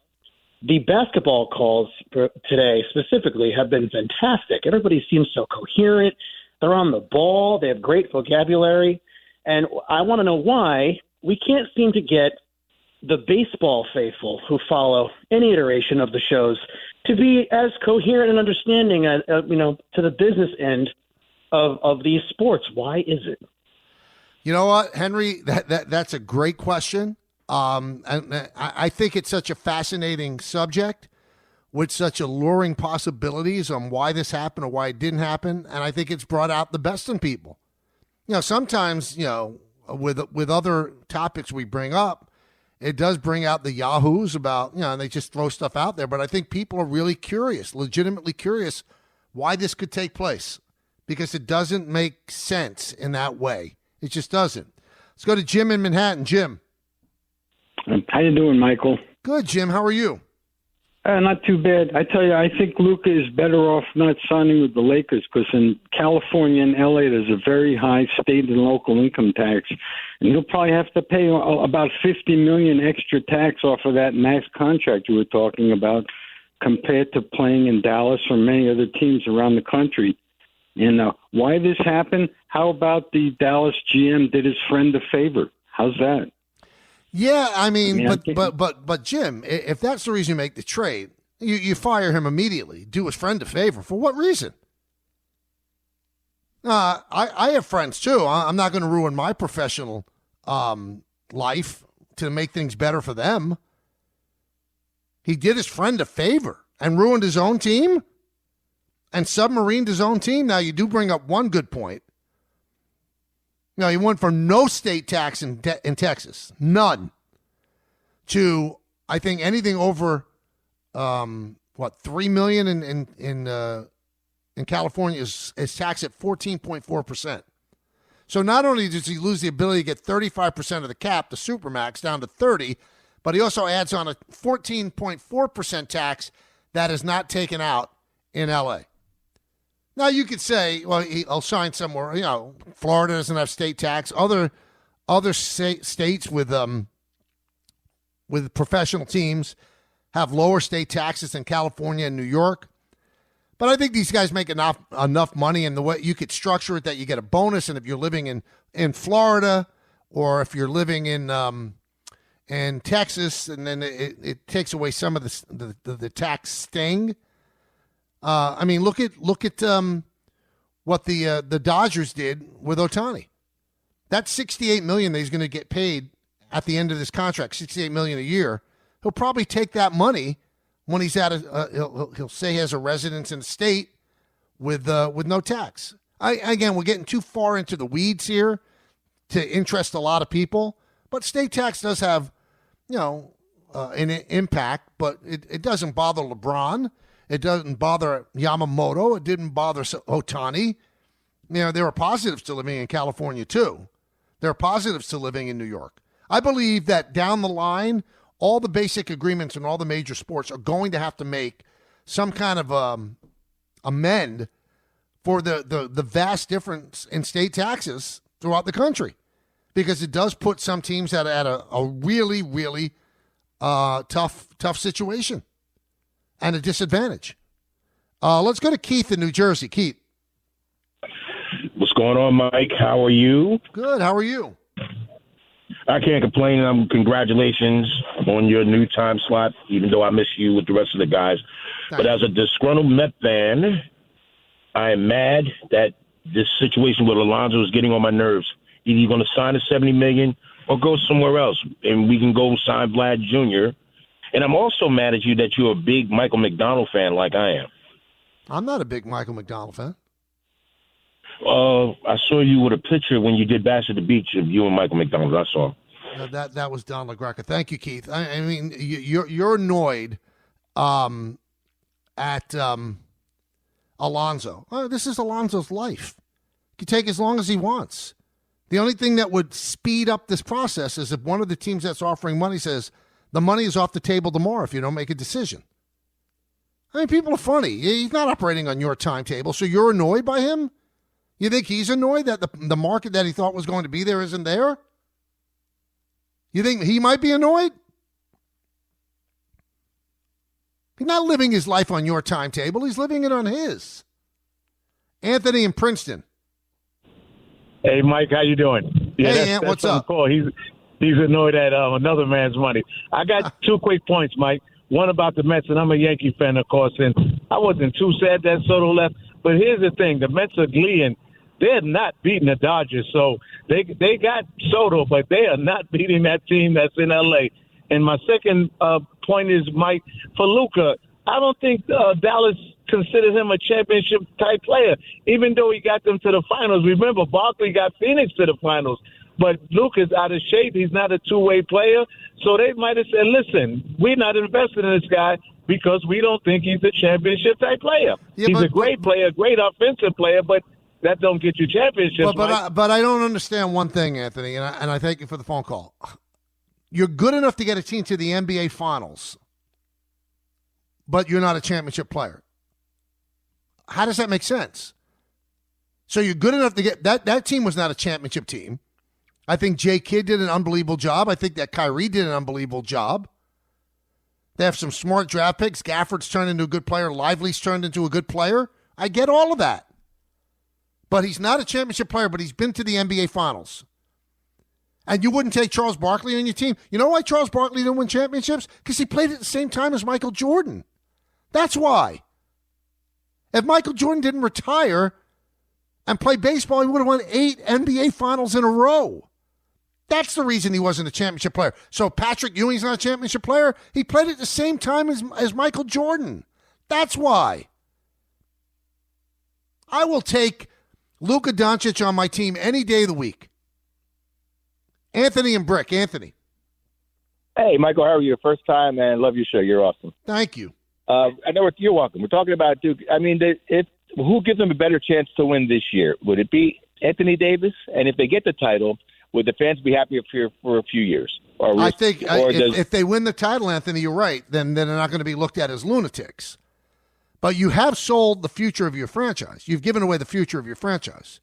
the basketball calls today specifically have been fantastic. Everybody seems so coherent. They're on the ball. They have great vocabulary, and I want to know why we can't seem to get the baseball faithful who follow any iteration of the shows to be as coherent and understanding, to the business end of these sports. Why is it? You know what, Henry? That's a great question. And I think it's such a fascinating subject with such alluring possibilities on why this happened or why it didn't happen. And I think it's brought out the best in people. Sometimes, with other topics we bring up, it does bring out the yahoos about, and they just throw stuff out there. But I think people are really curious, legitimately curious, why this could take place. Because it doesn't make sense in that way. It just doesn't. Let's go to Jim in Manhattan. Jim. How you doing, Michael? Good, Jim. How are you? Not too bad. I tell you, I think Luka is better off not signing with the Lakers because in California and L.A. there's a very high state and local income tax, and he'll probably have to pay about $50 million extra tax off of that max contract you were talking about, compared to playing in Dallas or many other teams around the country. And why this happened? How about the Dallas GM did his friend a favor? How's that? Yeah, but Jim, if that's the reason you make the trade, you fire him immediately. Do his friend a favor. For what reason? I have friends too. I'm not going to ruin my professional life to make things better for them. He did his friend a favor and ruined his own team and submarined his own team. Now, you do bring up one good point. He went from no state tax in Texas, none, to I think anything over $3 million in California is taxed at 14.4%. So not only does he lose the ability to get 35% of the cap, the supermax, down to 30, but he also adds on a 14.4% tax that is not taken out in L.A. Now, you could say, well, he'll sign somewhere. Florida doesn't have state tax. Other states with professional teams have lower state taxes than California and New York. But I think these guys make enough money, and the way you could structure it that you get a bonus. And if you're living in Florida, or if you're living in Texas, and then it takes away some of the tax sting. Look at what the Dodgers did with Ohtani. That's $68 million that he's going to get paid at the end of this contract, $68 million a year. He'll probably take that money when he's at he'll say he has a residence in the state with no tax. Again, we're getting too far into the weeds here to interest a lot of people, but state tax does have an impact, but it doesn't bother LeBron. It doesn't bother Yamamoto. It didn't bother Ohtani. There are positives to living in California, too. There are positives to living in New York. I believe that down the line, all the basic agreements in all the major sports are going to have to make some kind of amend for the vast difference in state taxes throughout the country, because it does put some teams at a really, really tough situation and a disadvantage. Let's go to Keith in New Jersey. Keith. going on, Mike? How are you? Good. How are you? I can't complain. Congratulations on your new time slot, even though I miss you with the rest of the guys. But as a disgruntled Met fan, I am mad that this situation with Alonzo is getting on my nerves. Either you're going to sign a $70 million or go somewhere else, and we can go sign Vlad Jr. And I'm also mad at you that you're a big Michael McDonald fan like I am. I'm not a big Michael McDonald fan. I saw you with a picture when you did Bash at the Beach of you and Michael McDonald. I saw. That was Don LaGreca. Thank you, Keith. I mean, you're annoyed at Alonzo. This is Alonzo's life. He can take as long as he wants. The only thing that would speed up this process is if one of the teams that's offering money says the money is off the table tomorrow if you don't make a decision. I mean, people are funny. He's not operating on your timetable, so you're annoyed by him? You think he's annoyed that the market that he thought was going to be there isn't there? You think he might be annoyed? He's not living his life on your timetable. He's living it on his. Anthony in Princeton. Hey, Mike, how you doing? Yeah, hey, Ant, what's up? Cool. He's annoyed at another man's money. I got 2 quick points, Mike. One about the Mets, and I'm a Yankee fan, of course, and I wasn't too sad that Soto left. But here's the thing. The Mets are gleeing. They're not beating the Dodgers, so they got Soto, but they are not beating that team that's in L.A. And my second point is, Mike, for Luka, I don't think Dallas considers him a championship-type player, even though he got them to the finals. Remember, Barkley got Phoenix to the finals, but Luka's out of shape. He's not a two-way player, so they might have said, listen, we're not invested in this guy because we don't think he's a championship-type player. Yeah, he's a great player, great offensive player, but that don't get you championships. But I don't understand one thing, Anthony, and I thank you for the phone call. You're good enough to get a team to the NBA Finals, but you're not a championship player. How does that make sense? So you're good enough to get that team was not a championship team. I think J. Kidd did an unbelievable job. I think that Kyrie did an unbelievable job. They have some smart draft picks. Gafford's turned into a good player. Lively's turned into a good player. I get all of that. But he's not a championship player, but he's been to the NBA Finals. And you wouldn't take Charles Barkley on your team. You know why Charles Barkley didn't win championships? Because he played at the same time as Michael Jordan. That's why. If Michael Jordan didn't retire and play baseball, he would have won 8 NBA Finals in a row. That's the reason he wasn't a championship player. So Patrick Ewing's not a championship player. He played at the same time as Michael Jordan. That's why. I will take Luka Docic on my team any day of the week. Anthony and Brick. Anthony. Hey, Michael, how are you? First time, man. Love your show. You're awesome. Thank you. I know you're welcome. We're talking about Duke. I mean, who gives them a better chance to win this year? Would it be Anthony Davis? And if they get the title, would the fans be happy for a few years? I think if they win the title, Anthony, you're right. Then they're not going to be looked at as lunatics. But you have sold the future of your franchise. You've given away the future of your franchise.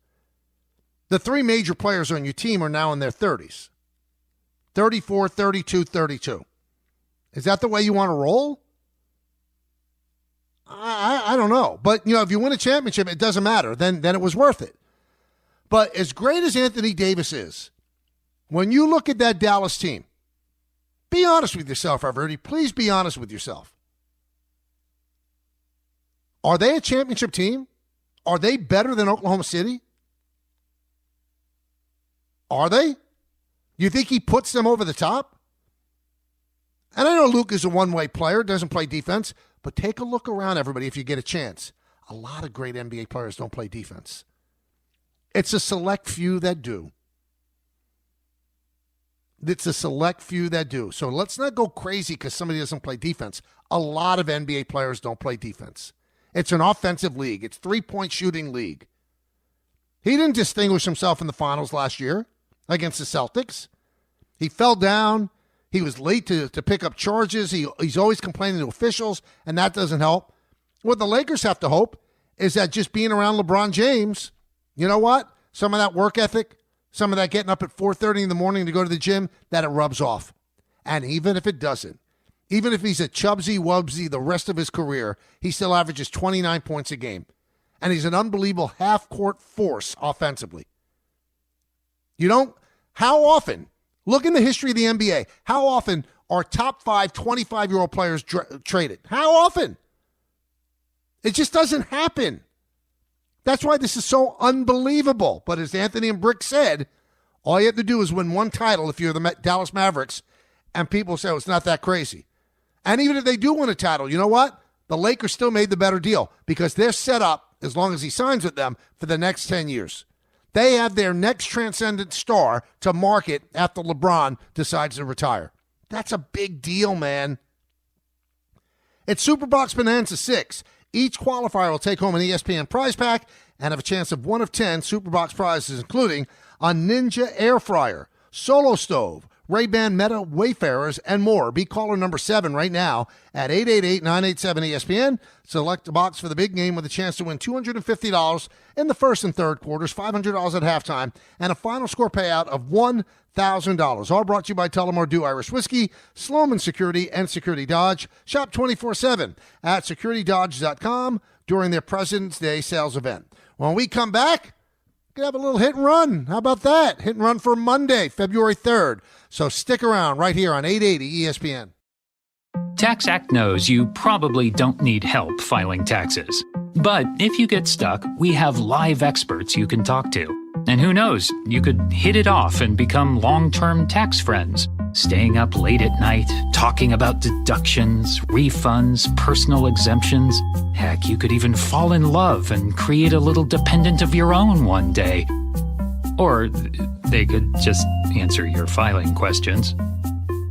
The 3 major players on your team are now in their 30s. 34, 32, 32. Is that the way you want to roll? I don't know. But, if you win a championship, it doesn't matter. Then it was worth it. But as great as Anthony Davis is, when you look at that Dallas team, be honest with yourself, everybody. Please be honest with yourself. Are they a championship team? Are they better than Oklahoma City? Are they? You think he puts them over the top? And I know Luke is a one-way player, doesn't play defense, but take a look around, everybody, if you get a chance. A lot of great NBA players don't play defense. It's a select few that do. It's a select few that do. So let's not go crazy because somebody doesn't play defense. A lot of NBA players don't play defense. It's an offensive league. It's 3-point shooting league. He didn't distinguish himself in the finals last year against the Celtics. He fell down. He was late to pick up charges. He's always complaining to officials, and that doesn't help. What the Lakers have to hope is that just being around LeBron James, you know what? Some of that work ethic, some of that getting up at 4:30 in the morning to go to the gym, that it rubs off. And even if it doesn't, even if he's a chubsy-wubsy the rest of his career, he still averages 29 points a game. and he's an unbelievable half-court force offensively. How often, look in the history of the NBA, how often are top 5 25-year-old players traded? How often? It just doesn't happen. That's why this is so unbelievable. But as Anthony and Brick said, all you have to do is win one title if you're the Dallas Mavericks, and people say, it's not that crazy. And even if they do win a title, you know what? The Lakers still made the better deal because they're set up, as long as he signs with them, for the next 10 years. They have their next transcendent star to market after LeBron decides to retire. That's a big deal, man. It's Superbox Bonanza 6. Each qualifier will take home an ESPN prize pack and have a chance of 1 of 10 Superbox prizes, including a Ninja Air Fryer, Solo Stove, Ray-Ban Meta Wayfarers, and more. Be caller number 7 right now at 888-987-ESPN. Select a box for the big game with a chance to win $250 in the first and third quarters, $500 at halftime, and a final score payout of $1,000. All brought to you by Tullamore Dew Irish Whiskey, Sloman Security, and Security Dodge. Shop 24/7 at securitydodge.com during their President's Day sales event. When we come back, we can have a little hit and run. How about that? Hit and run for Monday, February 3rd. So stick around right here on 880 ESPN. TaxAct knows you probably don't need help filing taxes. But if you get stuck, we have live experts you can talk to. And who knows, you could hit it off and become long-term tax friends, staying up late at night, talking about deductions, refunds, personal exemptions. Heck, you could even fall in love and create a little dependent of your own one day. Or they could just answer your filing questions.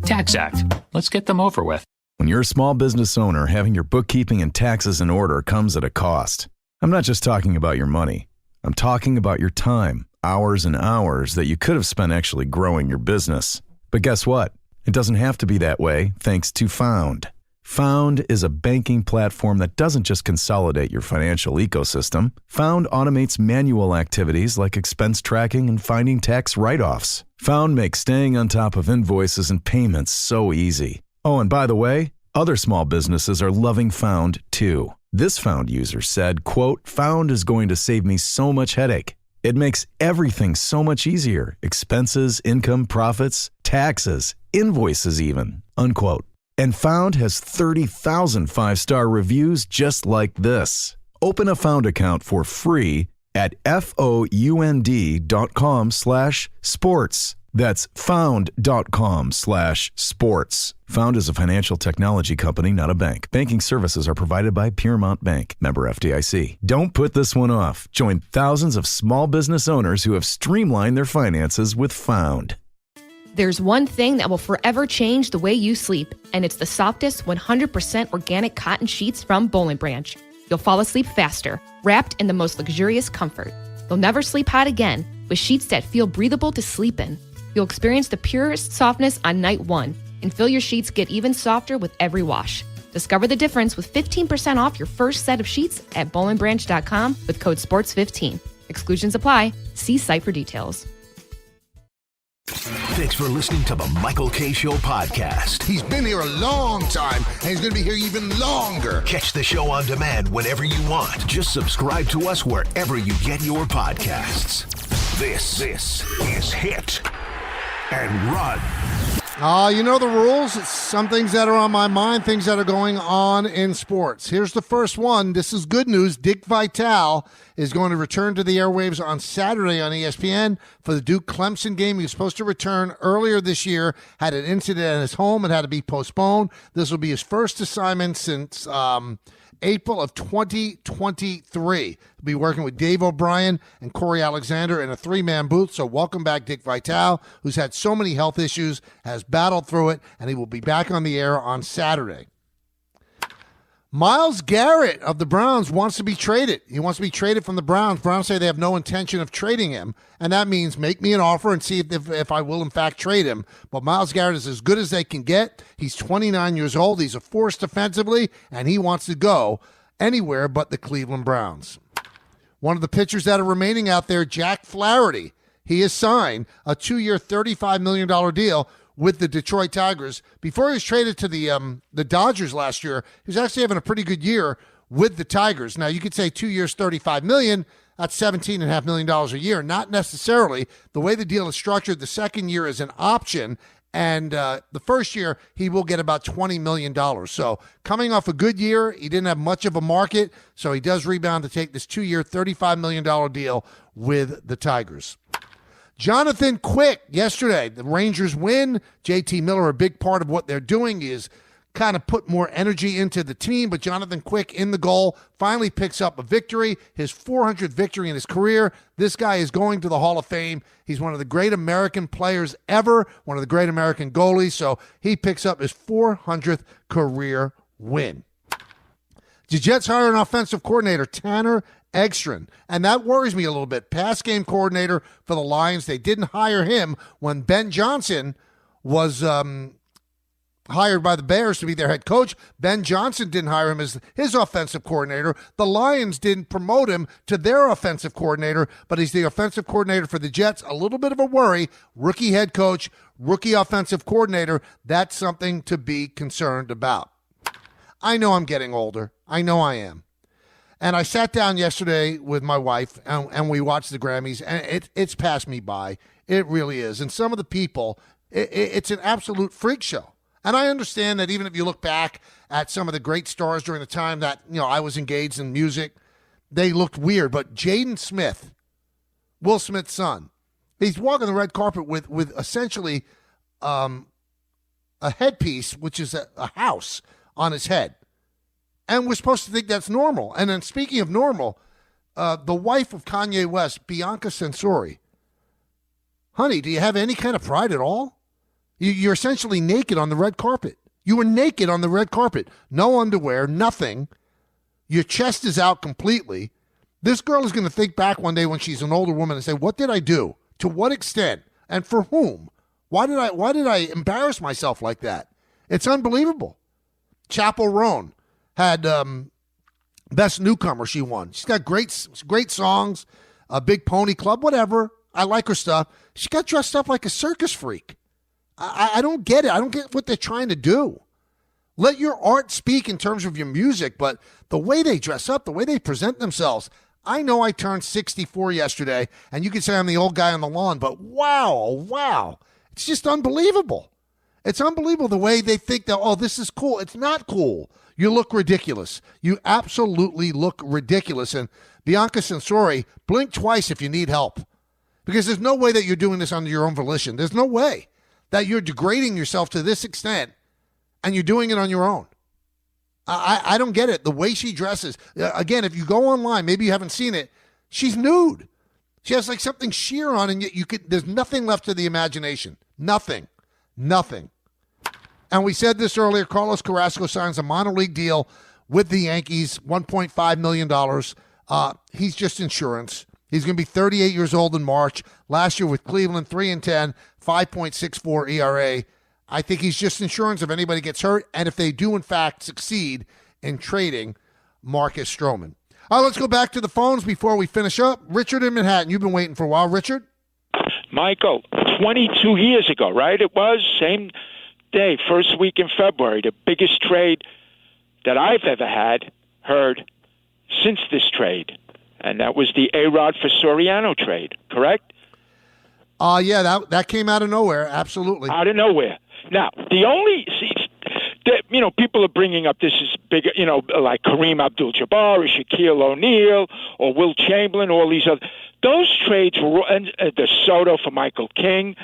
TaxAct. Let's get them over with. When you're a small business owner, having your bookkeeping and taxes in order comes at a cost. I'm not just talking about your money. I'm talking about your time, hours and hours that you could have spent actually growing your business. But guess what? It doesn't have to be that way thanks to Found. Found is a banking platform that doesn't just consolidate your financial ecosystem. Found automates manual activities like expense tracking and finding tax write-offs. Found makes staying on top of invoices and payments so easy. Oh, and by the way, other small businesses are loving Found too. This Found user said, quote, "Found is going to save me so much headache. It makes everything so much easier. Expenses, income, profits, taxes, invoices even," unquote. And Found has 30,000 five-star reviews just like this. Open a Found account for free at found.com/sports. That's found.com/sports. Found is a financial technology company, not a bank. Banking services are provided by Piermont Bank, member FDIC. Don't put this one off. Join thousands of small business owners who have streamlined their finances with Found. There's one thing that will forever change the way you sleep, and it's the softest 100% organic cotton sheets from Boll & Branch. You'll fall asleep faster, wrapped in the most luxurious comfort. You'll never sleep hot again with sheets that feel breathable to sleep in. You'll experience the purest softness on night 1 and feel your sheets get even softer with every wash. Discover the difference with 15% off your first set of sheets at bollandbranch.com with code SPORTS15. Exclusions apply. See site for details. Thanks for listening to the Michael K. Show podcast. He's been here a long time, and he's going to be here even longer. Catch the show on demand whenever you want. Just subscribe to us wherever you get your podcasts. This is Hit and Run. You know the rules. It's some things that are on my mind, things that are going on in sports. Here's the first one. This is good news. Dick Vitale is going to return to the airwaves on Saturday on ESPN for the Duke-Clemson game. He was supposed to return earlier this year, had an incident at his home and had to be postponed. This will be his first assignment since April of 2023. He'll be working with Dave O'Brien and Corey Alexander in a 3-man booth. So welcome back, Dick Vitale, who's had so many health issues, has battled through it, and he will be back on the air on Saturday. Myles Garrett of the Browns wants to be traded. He wants to be traded from the Browns. Browns say they have no intention of trading him, and that means make me an offer and see if I will, in fact, trade him. But Myles Garrett is as good as they can get. He's 29 years old. He's a force defensively, and he wants to go anywhere but the Cleveland Browns. One of the pitchers that are remaining out there, Jack Flaherty. He has signed a 2-year, $35 million deal with the Detroit Tigers. Before he was traded to the Dodgers last year, he was actually having a pretty good year with the Tigers. Now, you could say 2 years, $35 million. That's $17.5 million a year. Not necessarily. The way the deal is structured, the second year is an option, and the first year he will get about $20 million. So coming off a good year, he didn't have much of a market, so he does rebound to take this 2-year, $35 million deal with the Tigers. Jonathan Quick, yesterday, the Rangers win. JT Miller, a big part of what they're doing is kind of put more energy into the team, but Jonathan Quick in the goal finally picks up a victory, his 400th victory in his career. This guy is going to the Hall of Fame. He's one of the great American players ever, one of the great American goalies, so he picks up his 400th career win. The Jets hire an offensive coordinator, Tanner Egstrom, and that worries me a little bit. Pass game coordinator for the Lions. They didn't hire him when Ben Johnson was hired by the Bears to be their head coach. Ben Johnson didn't hire him as his offensive coordinator. The Lions didn't promote him to their offensive coordinator, but he's the offensive coordinator for the Jets. A little bit of a worry. Rookie head coach, rookie offensive coordinator. That's something to be concerned about. I know I'm getting older. I know I am. And I sat down yesterday with my wife, and we watched the Grammys, and it's passed me by. It really is. And some of the people, it's an absolute freak show. And I understand that even if you look back at some of the great stars during the time that, I was engaged in music, they looked weird. But Jaden Smith, Will Smith's son, he's walking the red carpet with essentially a headpiece, which is a house on his head. And we're supposed to think that's normal. And then speaking of normal, the wife of Kanye West, Bianca Censori, honey, do you have any kind of pride at all? You're essentially naked on the red carpet. You were naked on the red carpet. No underwear, nothing. Your chest is out completely. This girl is going to think back one day when she's an older woman and say, what did I do? To what extent? And for whom? Why did I embarrass myself like that? It's unbelievable. Chappell Roan had Best Newcomer. She won. She's got great songs, a Big Pony Club, whatever. I like her stuff. She got dressed up like a circus freak. I don't get it. I don't get what they're trying to do. Let your art speak in terms of your music, but the way they dress up, the way they present themselves. I know I turned 64 yesterday, and you can say I'm the old guy on the lawn, but wow. It's just unbelievable. It's unbelievable the way they think that, this is cool. It's not cool. You look ridiculous. You absolutely look ridiculous. And Bianca Censori, blink twice if you need help, because there's no way that you're doing this under your own volition. There's no way that you're degrading yourself to this extent and you're doing it on your own. I don't get it. The way she dresses. Again, if you go online, maybe you haven't seen it, she's nude. She has like something sheer on, and there's nothing left to the imagination. Nothing. And we said this earlier, Carlos Carrasco signs a minor league deal with the Yankees, $1.5 million. He's just insurance. He's going to be 38 years old in March. Last year with Cleveland, 3-10, 5.64 ERA. I think he's just insurance if anybody gets hurt, and if they do, in fact, succeed in trading Marcus Stroman. All right, let's go back to the phones before we finish up. Richard in Manhattan, you've been waiting for a while. Richard? Michael, 22 years ago, right? It was, same day, first week in February, the biggest trade that I've ever heard since this trade. And that was the A-Rod for Soriano trade, correct? Yeah, that came out of nowhere, absolutely. Out of nowhere. Now, people are bringing up this is bigger, like Kareem Abdul-Jabbar or Shaquille O'Neal or Will Chamberlain, all these other. Those trades were, and the Soto for Michael King,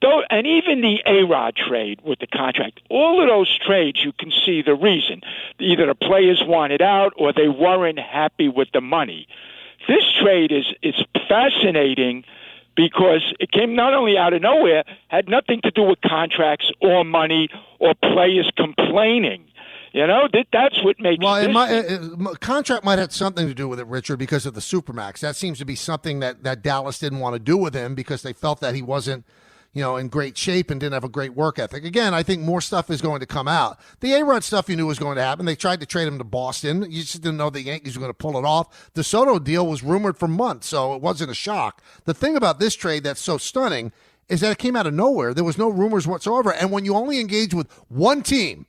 and even the A-Rod trade with the contract, all of those trades, you can see the reason. Either the players wanted out or they weren't happy with the money. This trade is fascinating because it came not only out of nowhere, had nothing to do with contracts or money or players complaining. That's what makes contract might have something to do with it, Richard, because of the Supermax. That seems to be something that Dallas didn't want to do with him because they felt that he wasn't in great shape and didn't have a great work ethic. Again, I think more stuff is going to come out. The A-Rod stuff you knew was going to happen. They tried to trade him to Boston. You just didn't know the Yankees were going to pull it off. The Soto deal was rumored for months, so it wasn't a shock. The thing about this trade that's so stunning is that it came out of nowhere. There was no rumors whatsoever. And when you only engage with one team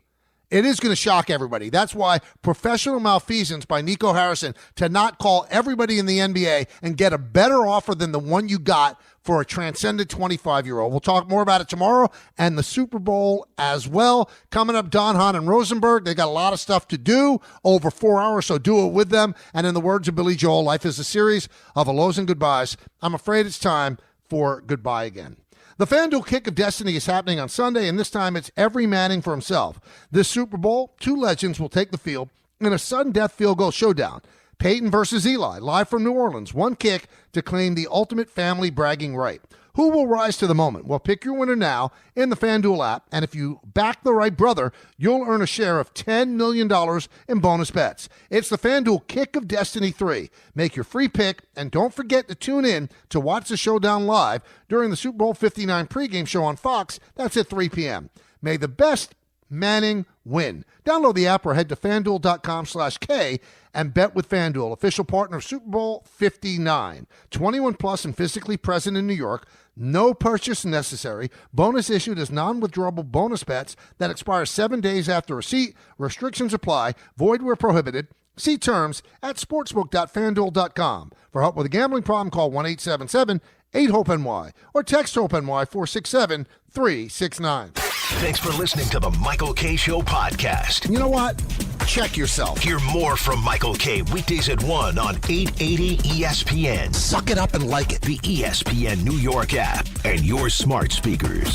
It is going to shock everybody. That's why professional malfeasance by Nico Harrison to not call everybody in the NBA and get a better offer than the one you got for a transcendent 25-year-old. We'll talk more about it tomorrow and the Super Bowl as well. Coming up, Don Hahn and Rosenberg. They got a lot of stuff to do over 4 hours, so do it with them. And in the words of Billy Joel, life is a series of hellos and goodbyes. I'm afraid it's time for goodbye again. The FanDuel Kick of Destiny is happening on Sunday, and this time it's every Manning for himself. This Super Bowl, 2 legends will take the field in a sudden death field goal showdown. Peyton versus Eli, live from New Orleans. 1 kick to claim the ultimate family bragging right. Who will rise to the moment? Well, pick your winner now in the FanDuel app, and if you back the right brother, you'll earn a share of $10 million in bonus bets. It's the FanDuel Kick of Destiny 3. Make your free pick, and don't forget to tune in to watch the showdown live during the Super Bowl 59 pregame show on Fox. That's at 3 p.m. May the best Manning win. Download the app or head to FanDuel.com/K and bet with FanDuel, official partner of Super Bowl 59. 21 plus and physically present in New York. No purchase necessary. Bonus issued as non-withdrawable bonus bets that expire 7 days after receipt. Restrictions apply. Void where prohibited. See terms at sportsbook.fanduel.com. For help with a gambling problem, call 1-877-8-HOPE-NY or text HOPE-NY 467-369. Thanks for listening to the Michael K. Show podcast. You know what? Check yourself. Hear more from Michael K. weekdays at 1 on 880 ESPN. Suck it up and like it. The ESPN New York app and your smart speakers.